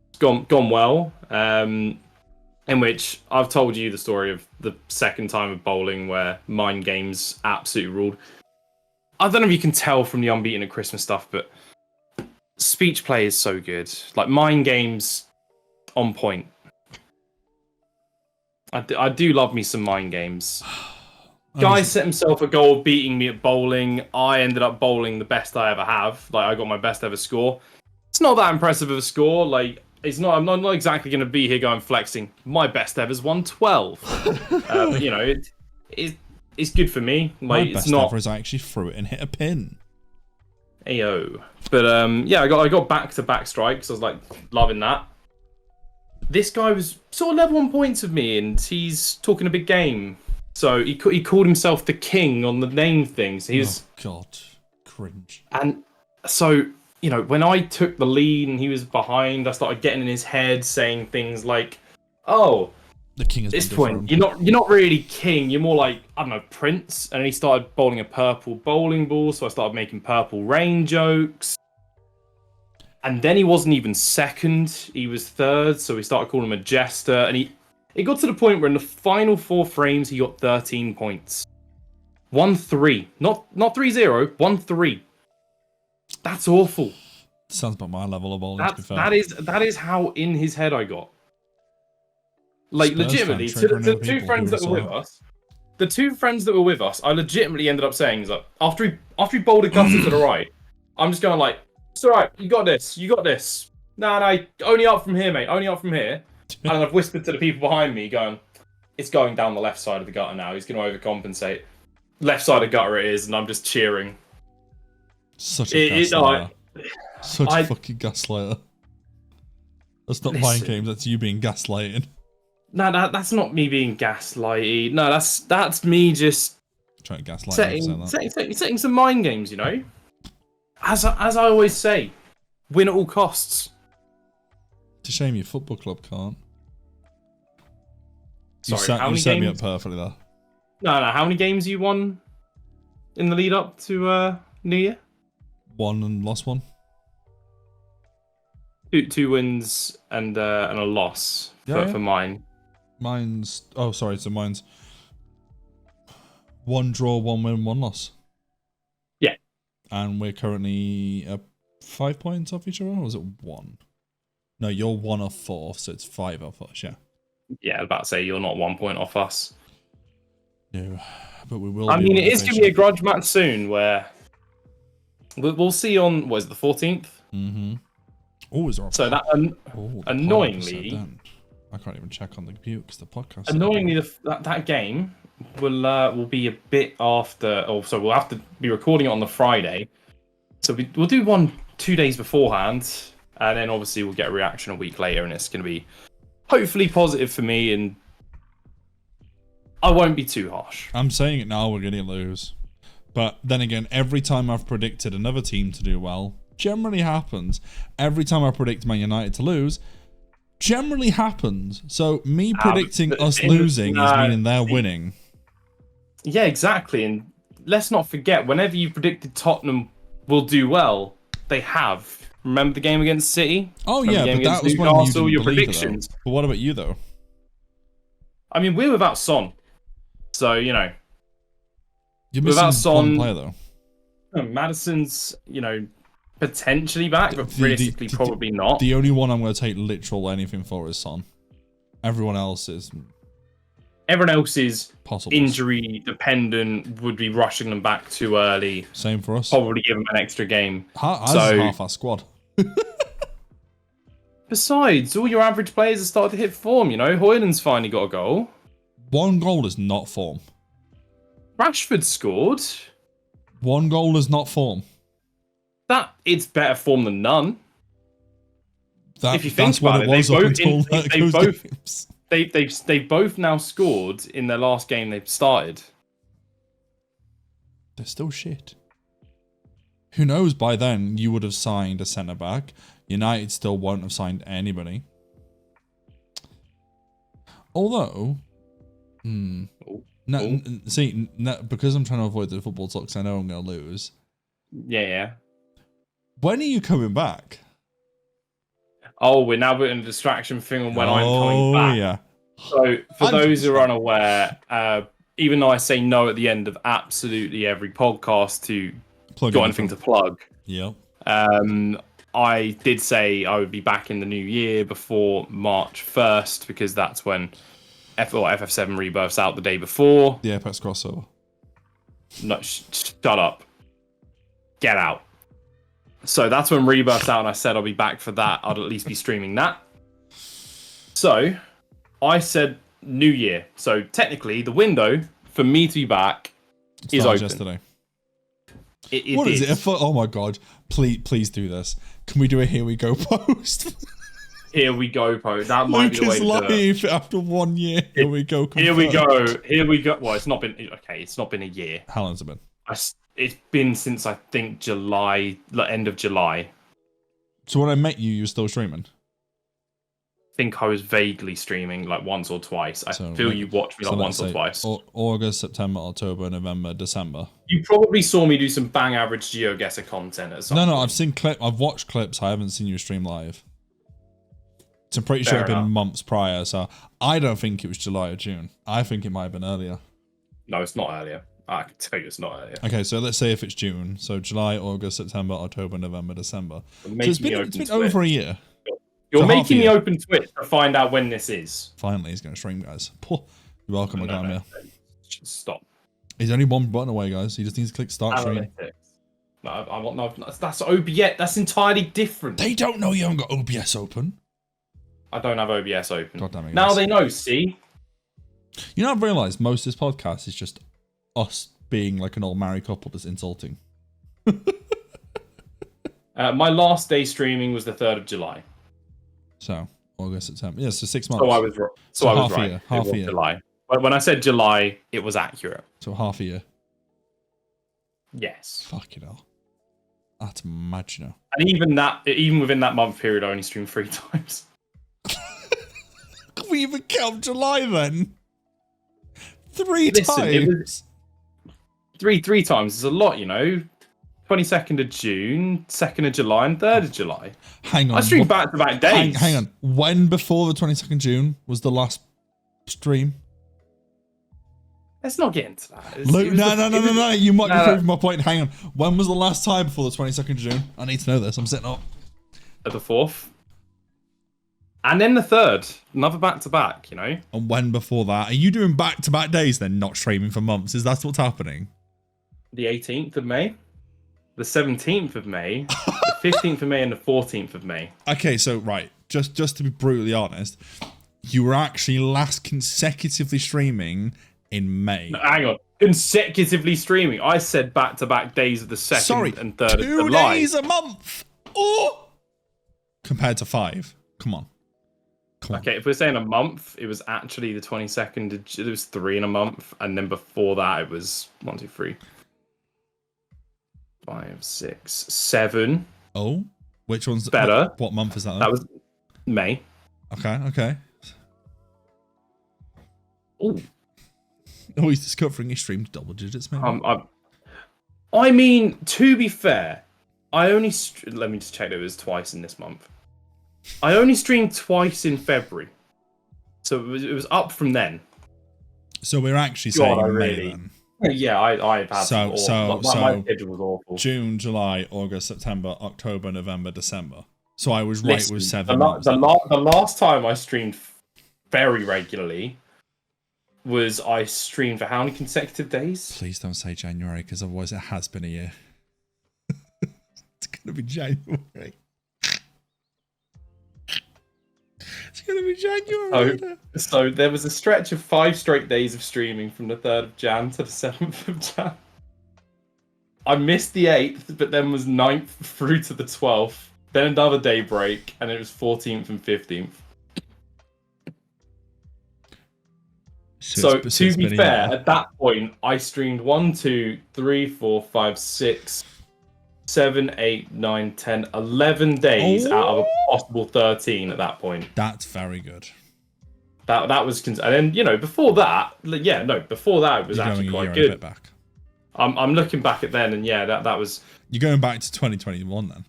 it's gone well. In which I've told you the story of the second time of bowling where mind games absolutely ruled. I don't know if you can tell from the unbeaten at Christmas stuff, but speech play is so good. Like mind games, on point. I do love me some mind games. Guy set himself a goal of beating me at bowling. I ended up bowling the best I ever have. Like I got my best ever score. It's not that impressive of a score. Like it's not. I'm not exactly going to be here going flexing. My best ever's 112. But you know, it's good for me. Like My it's best not. ever is I actually threw it and hit a pin. Ayo. But yeah, I got back-to-back strikes. I was like loving that. This guy was sort of level on points with me, and he's talking a big game. So he called himself the king on the name things. He was, oh God, cringe. and so you know when I took the lead and he was behind, I started getting in his head, saying things like, "Oh, The king has at this been point dethroned. you're not really king. You're more like I don't know prince." And then he started bowling a purple bowling ball, so I started making purple rain jokes. And then he wasn't even second; he was third. So we started calling him a jester, and it got to the point where in the final 4 frames he got 13 points. 1-3. Not 3-0, 1-3. That's awful. Sounds about my level of bowling, to be fair. That is how in his head I got. Like Spurs legitimately, fan to triggering the other two people, friends who that were would've with thought? us, the two friends that were with us, I legitimately ended up saying, like, after he bowled a gutter to the right, I'm just going like, it's alright, you got this. No, only up from here, mate, only up from here. And I've whispered to the people behind me, going, it's going down the left side of the gutter now. He's going to overcompensate. Left side of gutter it is, and I'm just cheering. Such a gaslighter. Such I- a fucking gaslighter. That's not mind Listen. games, that's you being gaslighted. No, that's not me being gaslighty. No, that's me just Trying to gaslight me for saying that. setting some mind games, you know? As I always say, win at all costs. It's a shame your football club can't. Sorry, how You many set me up games? perfectly there. No, how many games you won in the lead up to New Year? 1 and lost 1. Two wins and a loss Yeah. for mine. Mine's... Oh, sorry. So mine's 1 draw, 1 win, 1 loss. Yeah. And we're currently 5 points off each other, or was it 1? No, you're 1 off 4, so it's 5 off us, yeah. Yeah, I was about to say you're not 1 point off us. No, but we will I be mean, when it is they going to be a finish. grudge match soon where we'll see on, what is it, the 14th? Mm-hmm. Oh, is there a... So that, the annoyingly- pod episode then. I can't even check on the computer because the podcast... annoyingly, that game will be a bit after, so we'll have to be recording it on the Friday. So we'll do one 2 days beforehand, and then obviously we'll get a reaction a week later, and it's going to be hopefully positive for me, and I won't be too harsh. I'm saying it now, we're going to lose. But then again, every time I've predicted another team to do well, generally happens. Every time I predict Man United to lose, generally happens. So me predicting us losing is meaning they're winning. Yeah, exactly. And let's not forget, whenever you predicted Tottenham will do well, they have. Remember the game against City? Oh Remember yeah, the game but that against was when you Newcastle, didn't your believe predictions. it, though. But what about you, though? I mean, we're without Son. So, you know, You're Without missing one Son- player, though. Madison's, you know, potentially back, but realistically probably not. The only one I'm going to take literal anything for is Son. Everyone else is Everyone else is possible. injury dependent, would be rushing them back too early, Same for us. probably give them an extra game. Ours So- is half our squad. Besides, all your average players have started to hit form, you know. Hoyland's finally got a goal. 1 goal is not form. Rashford scored. 1 goal is not form. It's better form than none. If you think That's what about it it, was they up both- until they those both- games. They've both now scored in their last game they've started. They're still shit. Who knows, by then you would have signed a centre-back. United still won't have signed anybody. Although... Oh. because I'm trying to avoid the football talk, 'cause I know I'm going to lose. Yeah. When are you coming back? Oh, we're now putting a distraction thing on when I'm coming back. Yeah. So, for 100%. those who are unaware, even though I say no at the end of absolutely every podcast to got anything to plug. Yep. I did say I would be back in the new year before March 1st because that's when FF7 Rebirth's out the day before. The Apex crossover. No, shut up. Get out. So that's when Rebirth's out, and I said I'll be back for that. I'd at least be streaming that. So I said New Year. So technically, the window for me to be back is open. Yesterday. What is it? Oh my god! Please do this. Can we do a here we go post? Here we go post. That might be the way to live do it. After 1 year. Here we go. Confirmed. Here we go. Here we go. Well, it's not been okay. It's not been a year. How long's it been? It's been since I think July, end of July. So when I met you, you were still streaming. I think I was vaguely streaming like once or twice. I feel you watched me like once or twice. August, September, October, November, December. You probably saw me do some bang average GeoGuessr content at some point. No, I've seen I've watched clips. I haven't seen you stream live. So I'm pretty sure it's been months prior. So I don't think it was July or June. I think it might have been earlier. No, it's not earlier. I can tell you it's not earlier. Okay, so let's say if it's June. So July, August, September, October, November, December. So it's been over a year. You're making me open Twitch to find out when this is. Finally, he's going to stream, guys. You're welcome, Agamia. Stop. He's only one button away, guys. He just needs to click start stream. No, I want no. That's OBS. That's entirely different. They don't know you haven't got OBS open. I don't have OBS open. God damn it. Now they know. See. You know, I've realised most of this podcast is just us being like an old married couple that's insulting. My last day streaming was the 3rd of July. So August, September. Yeah, so 6 months. So I was right. So I was right. Half a year. July. When I said July, it was accurate. So half a year. Yes. Fucking hell. That's mad, you know. And even within that month period, I only streamed 3 times. Can we even count July then? 3 times. Three times is a lot, you know. 22nd of June, 2nd of July, and 3rd of July. Hang on. I streamed back-to-back days. Hang on. When before the 22nd June was the last stream? Let's not get into that. No. You might be proving my point. Hang on. When was the last time before the 22nd of June? I need to know this. I'm sitting up. At the 4th. And then the 3rd. Another back-to-back, you know. And when before that? Are you doing back-to-back days then, not streaming for months? Is that what's happening? The 18th of May. The 17th of May, the 15th of May, and the 14th of May. Okay, so right, just to be brutally honest, you were actually last consecutively streaming in May. No, hang on, consecutively streaming. I said back-to-back days of the 2nd and 3rd of July. 2 days a month. Oh, compared to 5. Come on. Okay, if we're saying a month, it was actually the 22nd. It was 3 in a month, and then before that, it was 1, 2, 3. 5, 6, 7. Oh, which one's better? What month is that? That was May. Okay. Oh, he's discovering he streamed double digits, man. I mean, to be fair, I only let me just check. It was twice in this month. I only streamed twice in February, so it was up from then. So we're actually saying May then. Yeah, I've had so my schedule was awful. June, July, August, September, October, November, December. So I was right with 7 months. The last time I streamed very regularly was I streamed for how many consecutive days? Please don't say January, because otherwise it has been a year. It's gonna be January. It's gonna be January. So there was a stretch of 5 straight days of streaming from the 3rd of Jan to the 7th of Jan. I missed the 8th, but then was 9th through to the 12th. Then another day break, and it was 14th and 15th. So to be fair, at that point, I streamed 1, 2, 3, 4, 5, 6, 7, 8, 9, 10, 11 days out of a possible 13 at that point. That's very good. That was, and then, you know, before that, before that it was actually quite good. A bit back. I'm looking back at then, and yeah, that was. You're going back to 2021 then.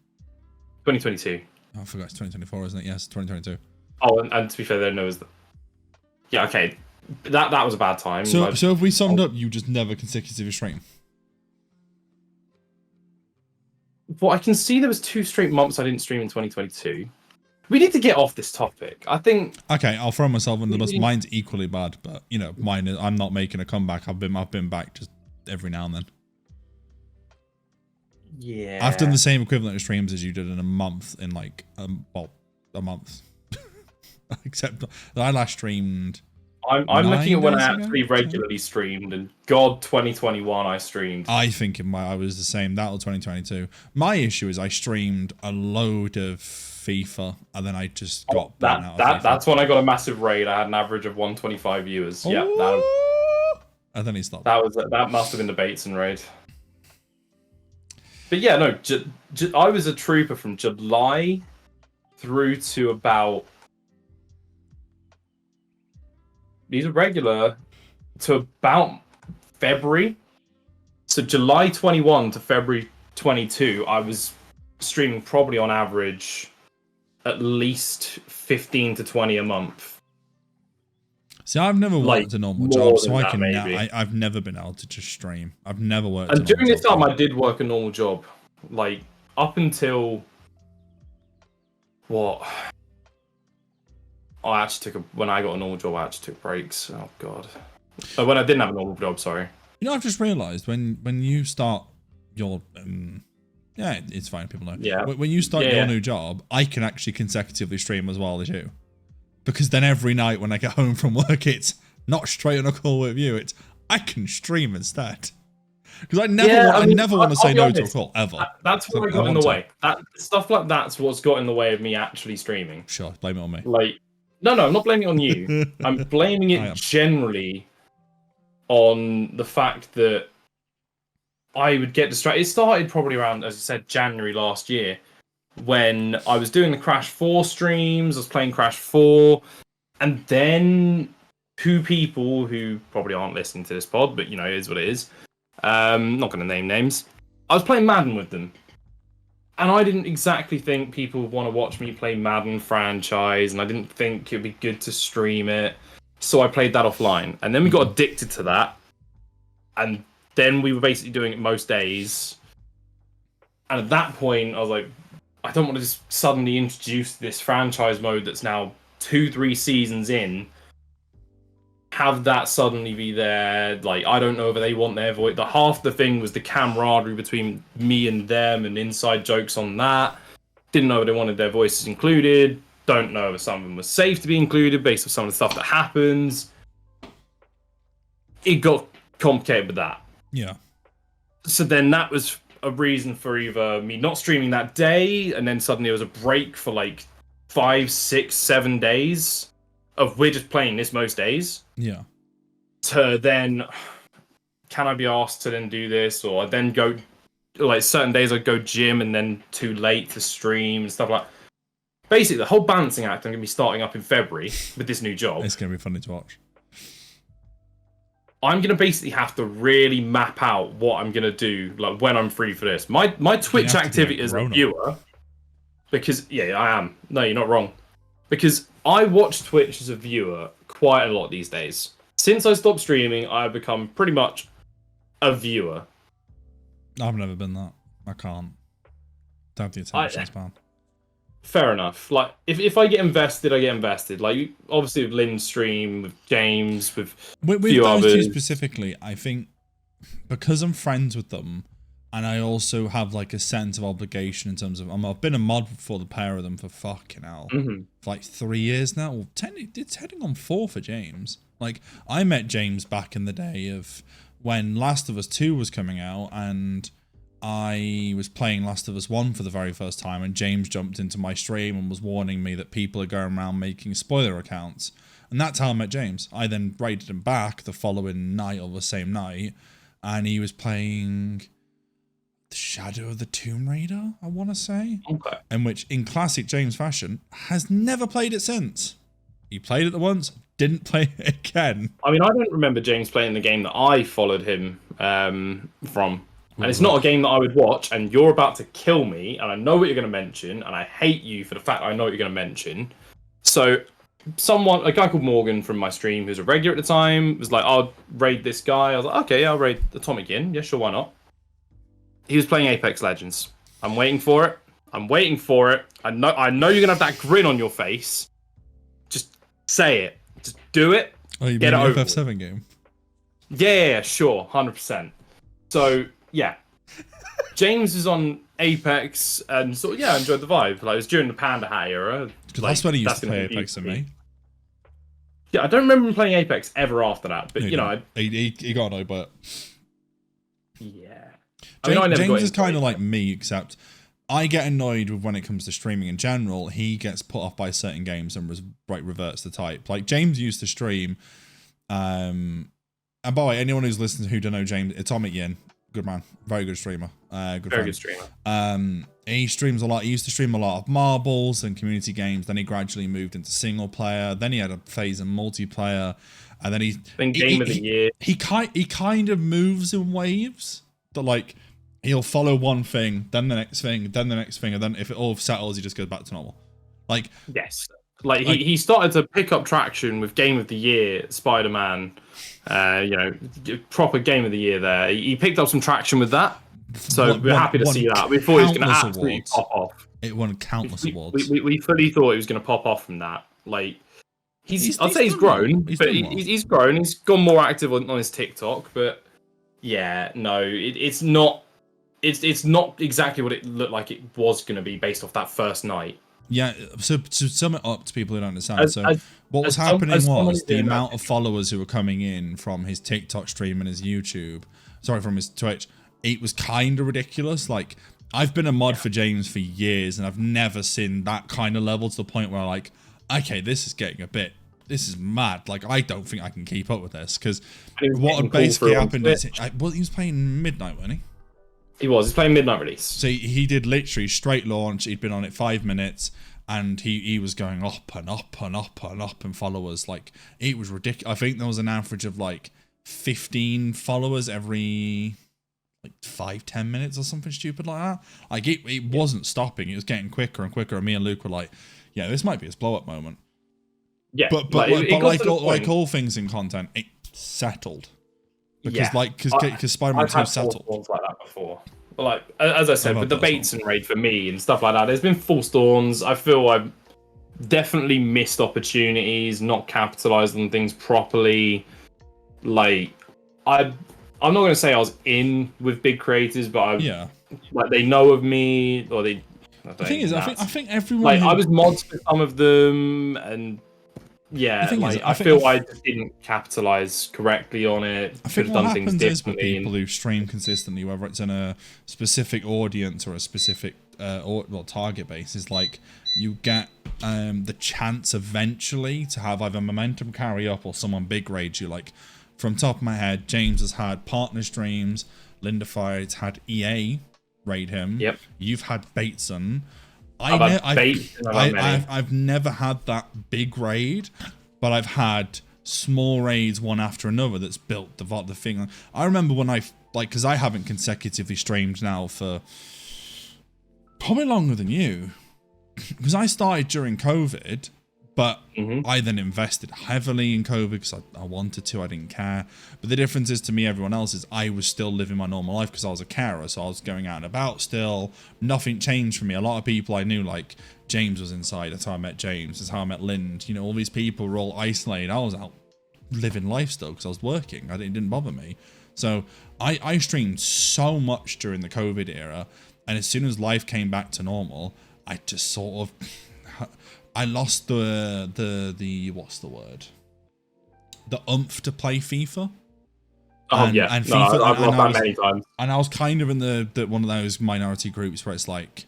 2022. Oh, I forgot it's 2024, isn't it? Yes, 2022. Oh, and to be fair, there was. Yeah, okay, that was a bad time. So if we summed up, you just never consecutively stream. Well, I can see there was 2 straight months I didn't stream in 2022. We need to get off this topic. I think. Okay, I'll throw myself under the bus. Mine's equally bad, but you know, mine is. I'm not making a comeback. I've been back just every now and then. Yeah. I've done the same equivalent of streams as you did in a month. In like a month. Except I last streamed. I'm looking at when I days actually ago? regularly streamed, and God, 2021 I streamed. I think I was the same. That or 2022. My issue is I streamed a load of FIFA, and then I just got burnt out of FIFA. That's when I got a massive raid. I had an average of 125 viewers. Yeah, and then he stopped. that must have been the Bateson raid. But yeah, no, I was a trooper from July through to about. These are regular to about February. So July 21 to February 22, I was streaming probably on average at least 15 to 20 a month. See, I've never worked a normal job, so I can. I've never been able to just stream. I've never worked. And during this time, I did work a normal job, like up until what? I actually when I got a normal job, I actually took breaks. Oh god. When I didn't have a normal job, sorry. You know, I've just realised when you start your yeah, it's fine. People know. Yeah. When you start your new job, I can actually consecutively stream as well as you, because then every night when I get home from work, it's not straight on a call with you. It's I can stream instead. Because I never want to say no to a call ever. That's what got in the way. Stuff like that's what's got in the way of me actually streaming. Sure, blame it on me. Like, no, I'm not blaming it on you. I'm blaming it generally on the fact that I would get distracted. It started probably around, as I said, January last year, when I was doing the Crash 4 streams. I was playing Crash 4, and then two people who probably aren't listening to this pod, but you know, it is what it is. Not going to name names. I was playing Madden with them, and I didn't exactly think people would want to watch me play Madden franchise, and I didn't think it'd be good to stream it, so I played that offline. And then we got addicted to that, and then we were basically doing it most days. And at that point, I was like, I don't want to just suddenly introduce this franchise mode that's now 2-3 seasons in, have that suddenly be there. Like, I don't know whether they want their voice. The half the thing was the camaraderie between me and them and inside jokes on that. Didn't know whether they wanted their voices included. Don't know if some of them was safe to be included based on some of the stuff that happens. It got complicated with that. Yeah. So then that was a reason for either me not streaming that day, and then suddenly there was a break for like 5, 6, 7 days of we're just playing this most days. Yeah. To then, can I be asked to then do this? Or I then go, like certain days I'd go gym and then too late to stream and stuff like that. Basically, the whole balancing act I'm going to be starting up in February with this new job. It's going to be funny to watch. I'm going to basically have to really map out what I'm going to do, like when I'm free for this. My Twitch activity as a viewer, because, yeah, I am. No, you're not wrong. Because I watch Twitch as a viewer quite a lot these days. Since I stopped streaming, I've become pretty much a viewer. I've never been that. I can't. Don't have the attention span. Fair enough. Like, if I get invested, I get invested. Like, obviously with Lynn's stream, with James, with few those others. two specifically, I think because I'm friends with them, and I also have like a sense of obligation in terms of I've been a mod for the pair of them for fucking hell, for like 3 years now. Well, it's heading on 4 for James. Like, I met James back in the day of when Last of Us 2 was coming out, and I was playing Last of Us 1 for the very first time, and James jumped into my stream and was warning me that people are going around making spoiler accounts. And that's how I met James. I then raided him back the following night or the same night, and he was playing The Shadow of the Tomb Raider, I want to say. Okay. In which, in classic James fashion, has never played it since. He played it once, didn't play it again. I mean, I don't remember James playing the game that I followed him from. And it's not a game that I would watch, and you're about to kill me, and I know what you're going to mention, and I hate you for the fact I know what you're going to mention. So, a guy called Morgan from my stream, who's a regular at the time, was like, I'll raid this guy. I was like, okay, I'll raid Atomic Yin. Yeah, sure, why not? He was playing Apex Legends. I'm waiting for it. I'm waiting for it. I know you're gonna have that grin on your face. Just say it. Just do it. Oh, you Get mean it the over FF7 game? Yeah, sure, 100%. So yeah, James is on Apex and sort of, yeah, I enjoyed the vibe. Like, it was during the Panda Hat era. Because Like, that's when he used to gonna play be Apex and me. Yeah, I don't remember him playing Apex ever after that, but No, you know, he got annoyed by it. yeah. James is kind of like me, except I get annoyed with when it comes to streaming in general. He gets put off by certain games and reverts the type. Like James used to stream. And by the way, anyone who's listened who don't know James, Atomic Yin, good man, very good streamer, Good streamer. He streams a lot. He used to stream a lot of marbles and community games. Then he gradually moved into single player. Then he had a phase in multiplayer, and then Game of the Year. He kind of moves in waves. That like he'll follow one thing, then the next thing, then the next thing, and then if it all settles, he just goes back to normal. Like yes, like he started to pick up traction with Game of the Year, Spider-Man. You know, proper Game of the Year there. He picked up some traction with that. So we're happy to see that. We thought he was going to absolutely pop off. It won countless awards. We fully thought he was going to pop off from that. Like I'd say he's grown, but he's grown. He's gone more active on his TikTok. But yeah, no, it's not. It's not exactly what it looked like it was going to be based off that first night. Yeah, so to sum it up to people who don't understand, what was happening was the amount of followers who were coming in from his TikTok stream and his YouTube, from his Twitch, it was kind of ridiculous. Like, I've been a mod for James for years, and I've never seen that kind of level to the point where, like, okay, this is mad. Like, I don't think I can keep up with this, because what had basically happened is, he was playing Midnight, wasn't he? He's playing Midnight Release. So he did literally straight launch. He'd been on it 5 minutes, and he was going up and up and up and up in followers. Like, it was ridiculous. I think there was an average of like 15 followers every like 5-10 minutes or something stupid like that. Like, it wasn't stopping. It was getting quicker and quicker. And me and Luke were like, yeah, this might be his blow up moment. Yeah, but like all things in content, it settled. Because because Spider-Man 2 settled. I've had like that before. But like as I said, with the Bates and Raid for me and stuff like that, there's been false dawns. I feel I've definitely missed opportunities, not capitalized on things properly. Like I'm not going to say I was in with big creators, but like they know of me, or they. The thing is, I think everyone. Like I was mods for some of them, and. Yeah, like, I feel I just didn't capitalize correctly on it. I think what happens is with people who stream consistently, whether it's in a specific audience or a specific target base, is like you get the chance eventually to have either momentum carry up or someone big raid you. Like, from top of my head, James has had partner streams, Linda Fire's had EA raid him. Yep. You've had Bateson. I've never had that big raid, but I've had small raids one after another that's built the thing. I remember when because I haven't consecutively streamed now for probably longer than you, because I started during COVID, but I then invested heavily in COVID because I wanted to, I didn't care. But the difference is, to me, everyone else, is I was still living my normal life because I was a carer, so I was going out and about still. Nothing changed for me. A lot of people I knew, like James was inside, that's how I met James, that's how I met Lind. You know, all these people were all isolated. I was out living life still because I was working. It didn't bother me. So I streamed so much during the COVID era, and as soon as life came back to normal, I just sort of... I lost the what's the word? The oomph to play FIFA. And FIFA, I've lost that many times. And I was kind of in the one of those minority groups where it's like,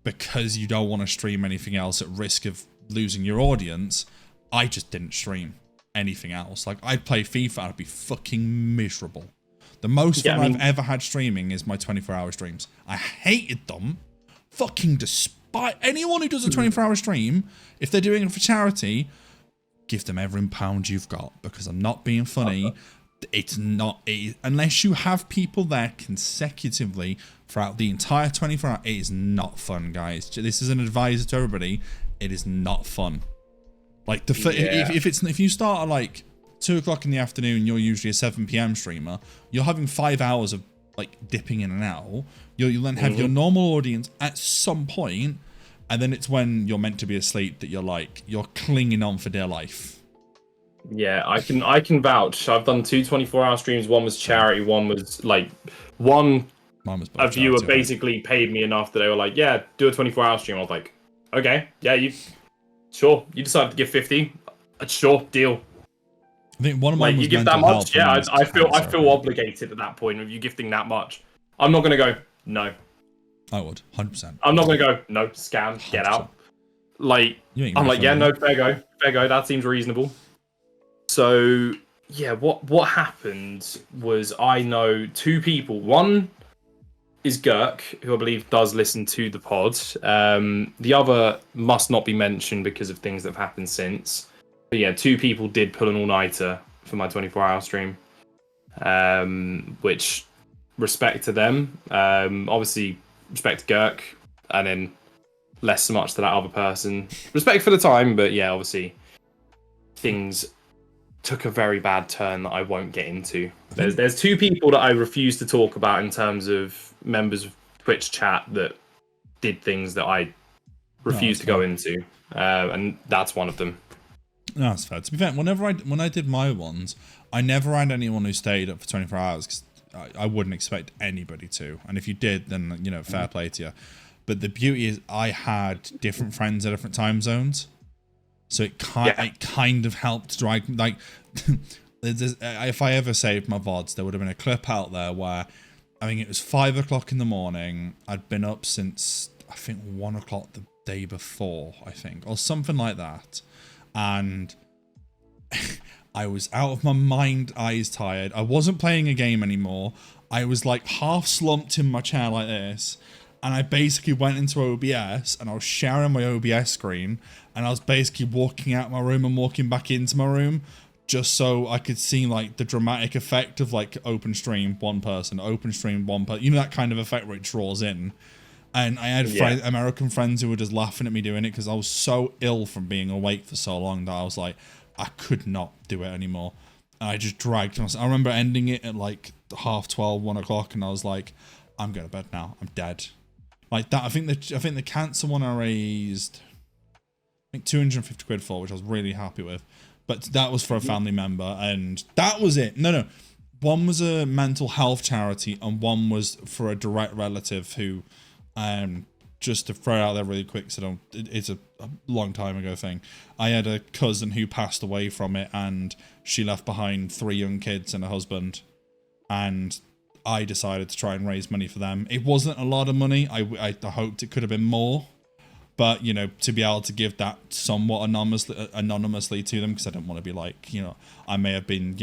because you don't want to stream anything else at risk of losing your audience, I just didn't stream anything else. Like, I'd play FIFA and I'd be fucking miserable. The most fun I've ever had streaming is my 24-hour streams. I hated them. Fucking despise anyone who does a 24-hour stream. If they're doing it for charity, give them every pound you've got, because I'm not being funny. It's not, unless you have people there consecutively throughout the entire 24 hours, it is not fun, guys. This is an advisor to everybody. It is not fun. Like, if you start at like 2 o'clock in the afternoon, you're usually a 7 p.m. streamer, you're having 5 hours of like dipping in and out. You'll then have your normal audience at some point, and then it's when you're meant to be asleep that you're clinging on for dear life. Yeah, I can vouch. I've done 2 24-hour streams. One was charity. One was like one. Mine was A viewer charity, basically paid me enough that they were like, "Yeah, do a 24-hour stream." I was like, "Okay, yeah, you decided to give 50. Sure, deal." I think one of mine Like was you give that mental much, health, yeah. and I feel cancer. obligated at that point of you gifting that much. I'm not gonna go no. I would 100%. I'm not gonna go no. Scam, get 100%. out. Like You I'm like, yeah, money. no, fair go. That seems reasonable. So yeah, what happened was I know 2 people. One is Girk, who I believe does listen to the pod. The other must not be mentioned because of things that have happened since. But yeah, 2 people did pull an all-nighter for my 24-hour stream, which respect to them. Obviously, respect to Girk, and then less so much to that other person. Respect for the time, but yeah, obviously, things took a very bad turn that I won't get into. There's 2 people that I refuse to talk about in terms of members of Twitch chat that did things that I refuse to go into, and that's one of them. No, that's fair. To be fair, when I did my ones, I never had anyone who stayed up for 24 hours because I wouldn't expect anybody to. And if you did, then fair play to you. But the beauty is, I had different friends at different time zones, so it kind of helped drag like. If I ever saved my VODs, there would have been a clip out there where, I mean, it was 5 o'clock in the morning. I'd been up since I think 1 o'clock the day before, I think, or something like that. And I was out of my mind, eyes tired. I wasn't playing a game anymore. I was like half slumped in my chair like this. And I basically went into OBS and I was sharing my OBS screen. And I was basically walking out my room and walking back into my room just so I could see like the dramatic effect of like open stream, one person, open stream, one person. You know, that kind of effect where it draws in. And I had American friends who were just laughing at me doing it because I was so ill from being awake for so long that I was like, I could not do it anymore. And I just dragged myself. I remember ending it at like 12:30, 1 o'clock, and I was like, I'm going to bed now. I'm dead. Like that. I think the cancer one I raised, I think 250 quid for, which I was really happy with. But that was for a family member, and that was it. No. One was a mental health charity, and one was for a direct relative who. Just to throw it out there really quick, so it's a long time ago thing. I had a cousin who passed away from it, and she left behind 3 young kids and a husband. And I decided to try and raise money for them. It wasn't a lot of money. I hoped it could have been more, but to be able to give that somewhat anonymously to them, because I don't want to be like, I may have been,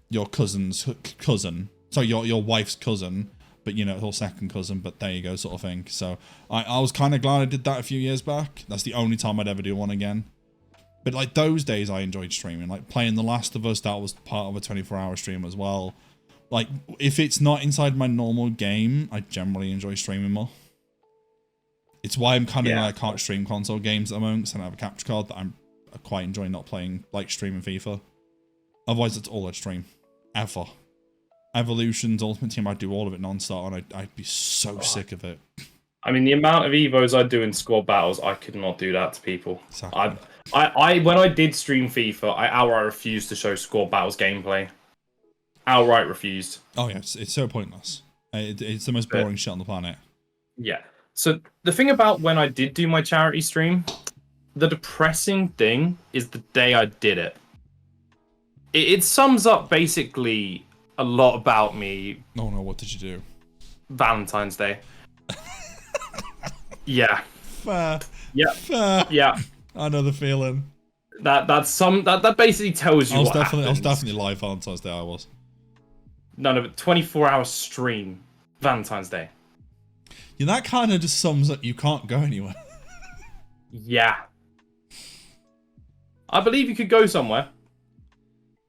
your cousin's cousin, so your wife's cousin. But her second cousin, but there you go, sort of thing. So I was kind of glad I did that a few years back. That's the only time I'd ever do one again. But like those days I enjoyed streaming. Like playing The Last of Us, that was part of a 24-hour stream as well. Like if it's not inside my normal game, I generally enjoy streaming more. It's why I'm kind of like I can't stream console games at the moment because I don't have a capture card that I quite enjoy not playing, like streaming FIFA. Otherwise that's all I'd stream. Ever. Evolutions, Ultimate Team, I'd do all of it non-stop, and I'd be so sick of it. I mean, the amount of Evos I do in squad battles, I could not do that to people. Exactly. I when I did stream FIFA, I outright refused to show squad battles gameplay. Outright refused. Oh yeah, it's so pointless. It's the most boring shit on the planet. Yeah. So the thing about when I did do my charity stream, the depressing thing is the day I did it. It sums up basically a lot about me. Oh no, what did you do? Valentine's Day. Yeah. Fair. Yeah. Fair. Yeah. I know the feeling. That basically tells you I was definitely live Valentine's Day. I was. None of it. 24-hour stream. Valentine's Day. Yeah, that kind of just sums up. You can't go anywhere. Yeah. I believe you could go somewhere.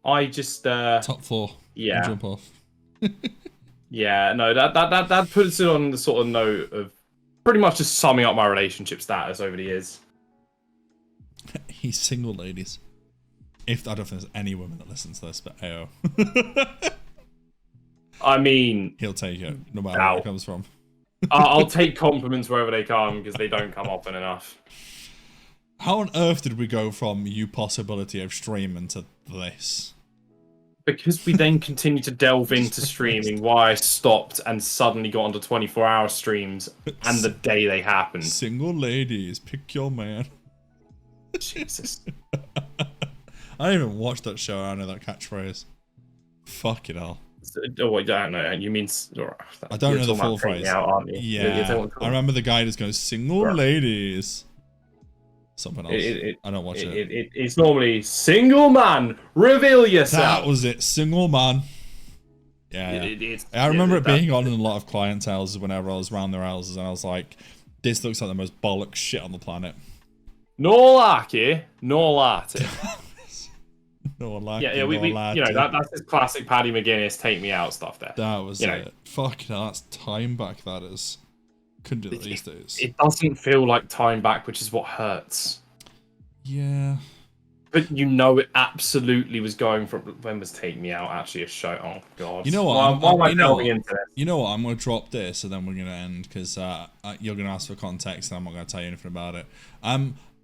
I just top 4. Yeah. Jump off. Yeah, no, that puts it on the sort of note of pretty much just summing up my relationship status over the years. He's single, ladies. I don't think there's any women that listen to this, but ayo. I mean, He'll take it, no matter where it comes from. I'll take compliments wherever they come because they don't come often enough. How on earth did we go from you possibility of streaming to this? Because we then continued to delve into streaming, why I stopped and suddenly got onto 24-hour streams, and the day they happened. Single ladies, pick your man. Jesus. I didn't even watch that show. I know that catchphrase. Fucking hell. Oh, I don't know. You mean? I don't know the full phrase. Out, aren't you? Yeah, I remember the guy just goes single ladies. Something else. I don't watch it. It's normally single man, reveal yourself. That was it, single man. Yeah, I remember it being on in a lot of clients' houses whenever I was around their houses, and I was like, "This looks like the most bollock shit on the planet." No like it, no like it. No one like yeah, we you know that's his classic Paddy McGuinness take me out stuff there. That was it. Fuck, that's time back. That is. Couldn't do that these days. It doesn't feel like time back, which is what hurts. Yeah. But you know it absolutely was going from when was Take Me Out actually a show? Oh god. You know what? Why am I delving into this? You know what? I'm gonna drop this and then we're gonna end because you're gonna ask for context and I'm not gonna tell you anything about it.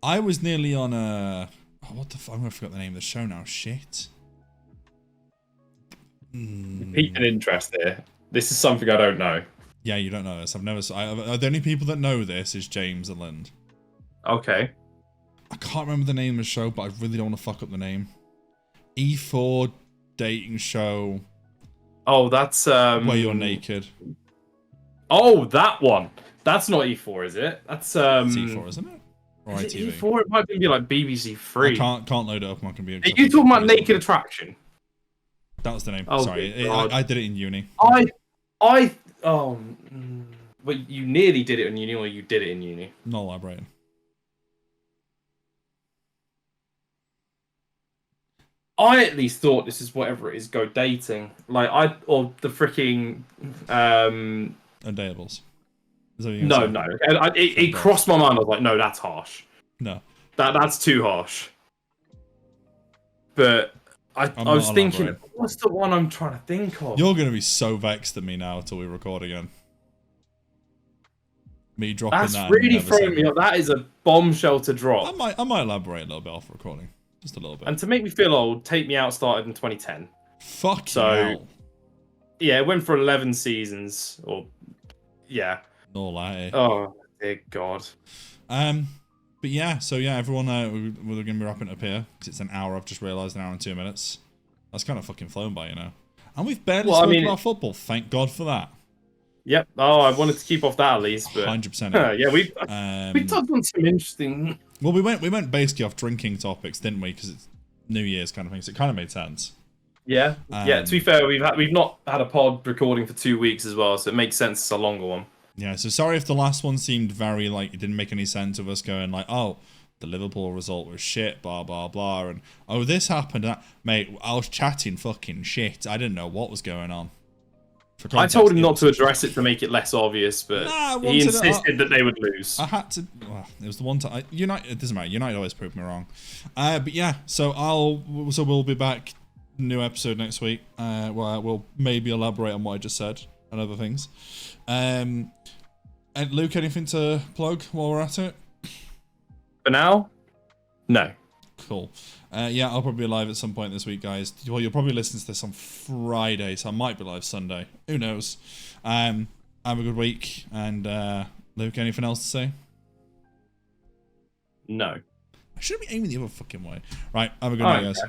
I was nearly on a what the fuck? I'm gonna forget the name of the show now. Shit. Piqued an interest there. This is something I don't know. Yeah, you don't know this. I've never. The only people that know this is James and Lind. Okay. I can't remember the name of the show, but I really don't want to fuck up the name. E4 dating show. Oh, that's where you're naked. Oh, that one. That's not E4, is it? That's It's E4, isn't it? Or is ITV? it E4? It might be like BBC Three. I can't load it up on my computer. Are you talking about Naked Attraction? That was the name. Oh, sorry, I did it in uni. But you nearly did it in uni, or you did it in uni? Not elaborating. I at least thought this is whatever it is, go dating. Or the freaking Undateables. No. It crossed my mind. I was like, no, that's harsh. No. That's too harsh. But I was thinking, what's the one I'm trying to think of? You're going to be so vexed at me now until we record again. Me dropping that. That's really throwing me up. That is a bombshell to drop. I might elaborate a little bit off recording. Just a little bit. And to make me feel old, Take Me Out started in 2010. Fuck so, yeah, it went for 11 seasons. Yeah. No lie. Oh, dear God. But yeah, so yeah, everyone, we're going to be wrapping it up here because it's an hour. I've just realised, an hour and 2 minutes. That's kind of fucking flown by, you know. And we've barely spoken about football. Thank God for that. Yep. Oh, I wanted to keep off that at least. But 100%. Yeah, we touched on some interesting. Well, we went basically off drinking topics, didn't we? Because it's New Year's kind of thing, so it kind of made sense. Yeah. Yeah. To be fair, we've not had a pod recording for 2 weeks as well, so it makes sense it's a longer one. Yeah, so sorry if the last one seemed very, like, it didn't make any sense of us going, like, oh, the Liverpool result was shit, blah, blah, blah, and, oh, this happened. Mate, I was chatting fucking shit. I didn't know what was going on. I told him not to address it to make it less obvious, but he insisted that they would lose. I had to. Well, it was the one time. United. It doesn't matter. United always prove me wrong. But yeah, so we'll be back. New episode next week. Where we'll maybe elaborate on what I just said and other things. And Luke, anything to plug while we're at it? For now, no. Cool. Yeah, I'll probably be live at some point this week, guys. Well, you'll probably listen to this on Friday, so I might be live Sunday. Who knows? Have a good week. And Luke, anything else to say? No. I should be aiming the other fucking way. Right, have a good night, guys.